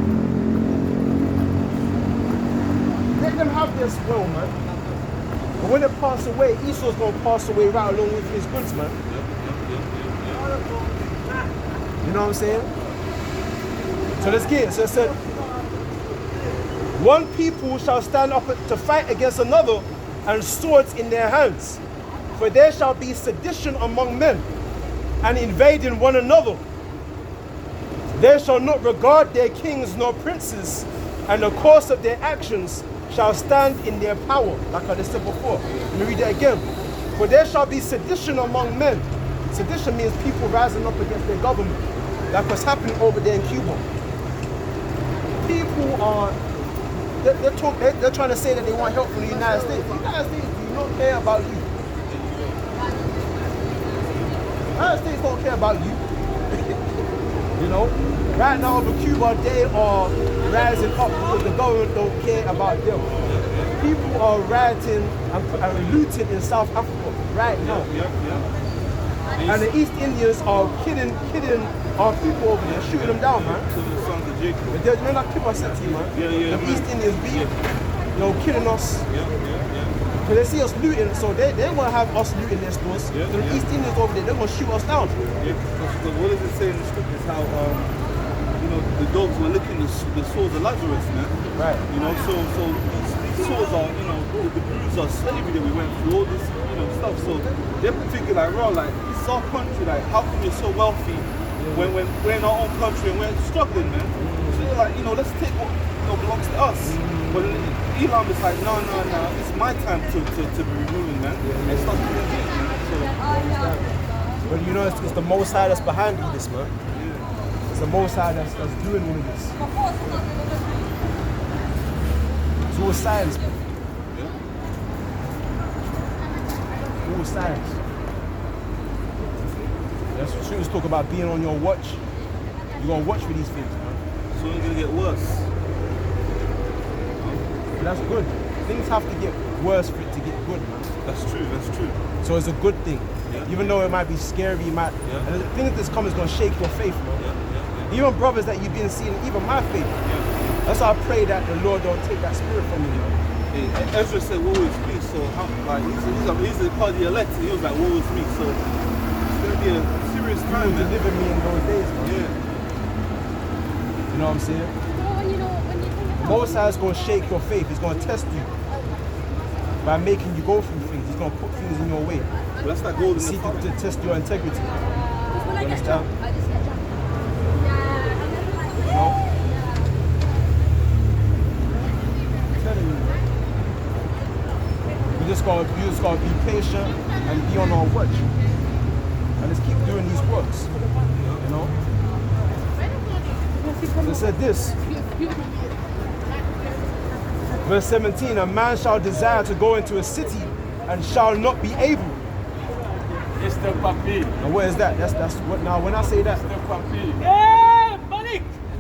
Let them have their spoil, man. But when they pass away, Esau's gonna pass away right along with his goods, man. You know what I'm saying? So let's get it. So it said, one people shall stand up to fight against another, and swords in their hands. For there shall be sedition among men, and invading one another. They shall not regard their kings nor princes, and the course of their actions shall stand in their power. Like I just said before. Let me read it again. For there shall be sedition among men. Sedition means people rising up against their government. Like what's happening over there in Cuba. People are, they're trying to say that they want help from the United States. The United States do not care about you. The United States don't care about you. You know? Right now over Cuba, they are rising up because the government don't care about them. People are rioting and looting in South Africa right now. And the East Indians are killing our people over there, shooting them down, man. You know that clip I sent to you, man? The East Indians beating, killing us. Because they see us looting, so they want to have us looting their stores. So the East Indians over there, they're going to shoot us down. Because what does it say in the scriptures how, the dogs were licking the sores of Lazarus, man? Right. You know, so these sores are, the bruises are slavery that we went through, all this, stuff. So they're thinking like, bro, like, it's our country, like, how come you're so wealthy when we're in our own country and we're struggling, man? So they're like, let's take what belongs to us. But Elam is like, no, it's my time to be ruling, man. It's not doing it, man. But it's the Most High that's behind all this, man. It's the Most High that's doing all of this. It's all science, man. All science. That's what students talk about, being on your watch. You're going to watch for these things, man. So it's going to get worse. But that's good. Things have to get worse for it to get good, man. That's true. So it's a good thing. Yeah. Even though it might be scary, and the thing that's coming is going to shake your faith, man. Even brothers that you've been seeing, even my faith. That's why I pray that the Lord don't take that spirit from you, man. Hey, Ezra said, woe is me. So he's a part of the elect, and he was like, woe is me. So it's going to be a serious time, man. Deliver me in those days, man. Yeah. You know what I'm saying? Most High is going to shake your faith. He's going to test you by making you go through things. He's going to put things in your way. Well, that's that golden to test your integrity. You understand? You know? I'm telling you, man. You just gotta be patient and be on our watch. And and just keep doing these works. You know? So it said this. Verse 17, a man shall desire to go into a city and shall not be able. It's the papi. Now what is that? That's what now when I say that. The papi.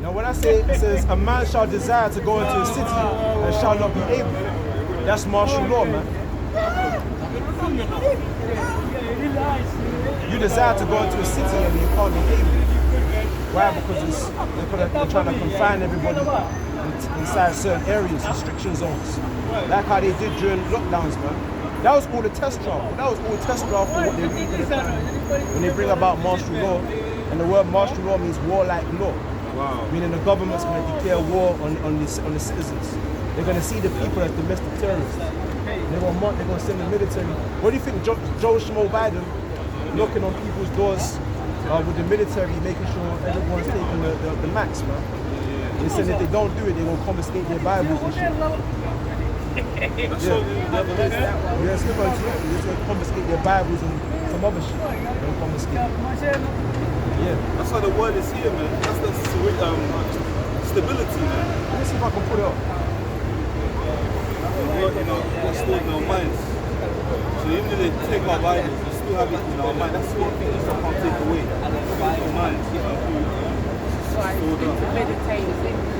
Now when I say it says a man shall desire to go into a city and shall not be able. That's martial law, man. You desire to go into a city and you can't be able. Why? Because they're trying to confine everybody inside certain areas, restriction zones. Like how they did during lockdowns, man. That was all a test trial. That was all a test trial for what they read in the time. When they bring about martial law, and the word martial law means warlike law. Wow. Meaning the government's going to declare war on the citizens. They're going to see the people as domestic terrorists. They're going to send the military. What do you think Joe Schmo Biden knocking on people's doors with the military, making sure everyone's taking the max, man? They said if they don't do it, they're going to confiscate their Bibles and shit. Yes, they're going to confiscate their Bibles and some other shit. They're going to confiscate. Yeah. That's why the word is here, man. That's the stability, man. Let me see if I can put it up. The word, that's stored in our minds. So even if they take our Bibles, we still have it in our mind. That's one thing that I can't take away. Our minds. Right, it's good to meditate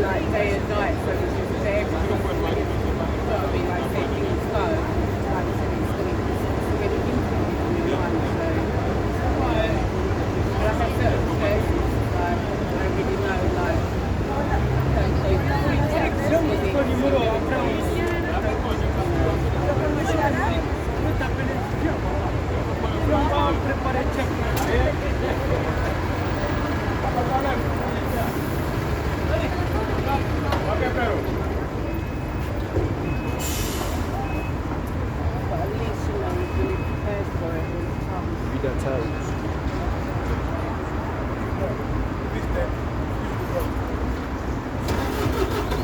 like day and night, so it's just there. It's got to be like taking it slow. Like I said, it's going to get it in your mind. So, but I have certain places, like, I really know, like, free text Read that tally.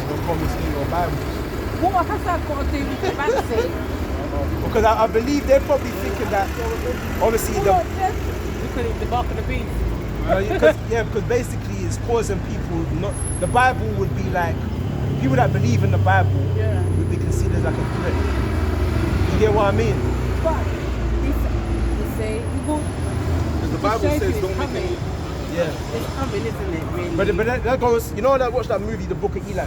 Don't confiscate your Bible. What has that got to do with the vaccine? Because I believe they're probably thinking that, obviously, Because it's the bark of the beast. because basically it's causing people not. The Bible would be like people that believe in the Bible would be considered like a threat. You get what I mean? But you see, Because the Bible says don't make any. Yeah. It's coming, isn't it? Really. But that goes. You know that watch that movie, The Book of Eli.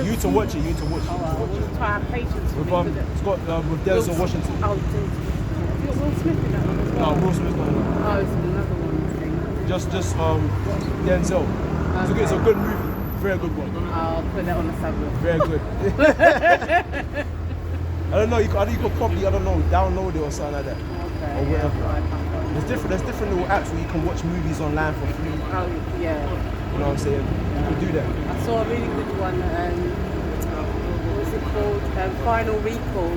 You to watch it. You to watch it. Oh, we'll try our patience With with it. it's got with Denzel Washington. Oh, Will Smith in that one as No, well? Will Smith. No. Oh, it's another one, I think. Just Denzel. It's a good movie. Very good one. I'll put that on the subway. Very good. I don't know. You could probably download it or something like that. Okay. Or whatever. Yeah, There's different little apps where you can watch movies online for free. oh, yeah. You know what I'm saying? You can do that. I saw a really good one. What was it called? Final Recall.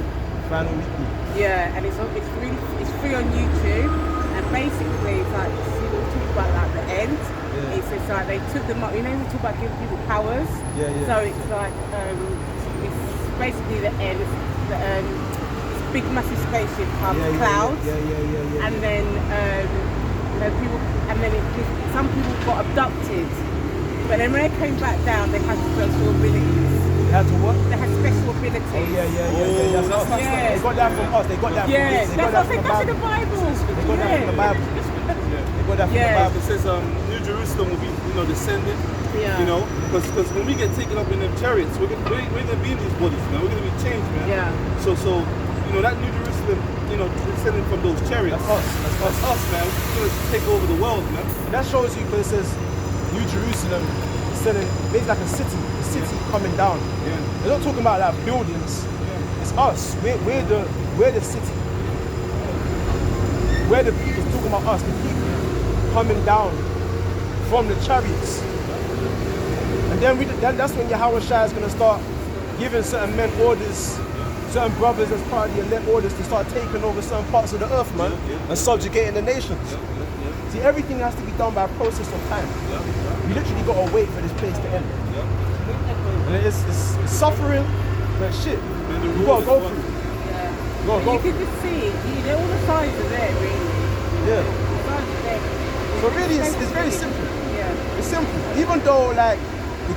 Final Weekly. Yeah, and it's free on YouTube. And basically, it's like we talk about like the end. Yeah. It's like they took them up. You know, we talk about giving people powers. Yeah, yeah. So it's like it's basically the end. It's big massive spaceship comes, clouds. Yeah. And then some people got abducted, but then when they came back down, they had special abilities. They had to what? They had special abilities. Oh yeah. That's us. Yeah. They got that from us. They got that Yeah, from that's what I said. That's in the Bible. They got that from the Bible. They got that from the Yeah. Bible. It says New Jerusalem will be, descended. Yeah. Because when we get taken up in them chariots, we're gonna be in these bodies, man. We're gonna be changed, man. Yeah. So that New Jerusalem, descending from those chariots. That's us, man. We're gonna take over the world, man. And that shows you because it says New Jerusalem is selling, it's like a city coming down. Yeah. They're not talking about like buildings. It's us. We're the city. We're the people. It's talking about us, the people coming down from the chariots. And then that's when Yahweh Shai is going to start giving certain men orders, certain brothers as part of the elect orders to start taking over certain parts of the earth, man, and subjugating the nations. See, everything has to be done by a process of time. You literally got to wait for this place to end. And it's suffering, but shit, you got to go through it. Yeah. You got to go You through can it. just see, all the signs are there, really. Yeah. So So really, it's very simple. Yeah. It's simple. Even though, like,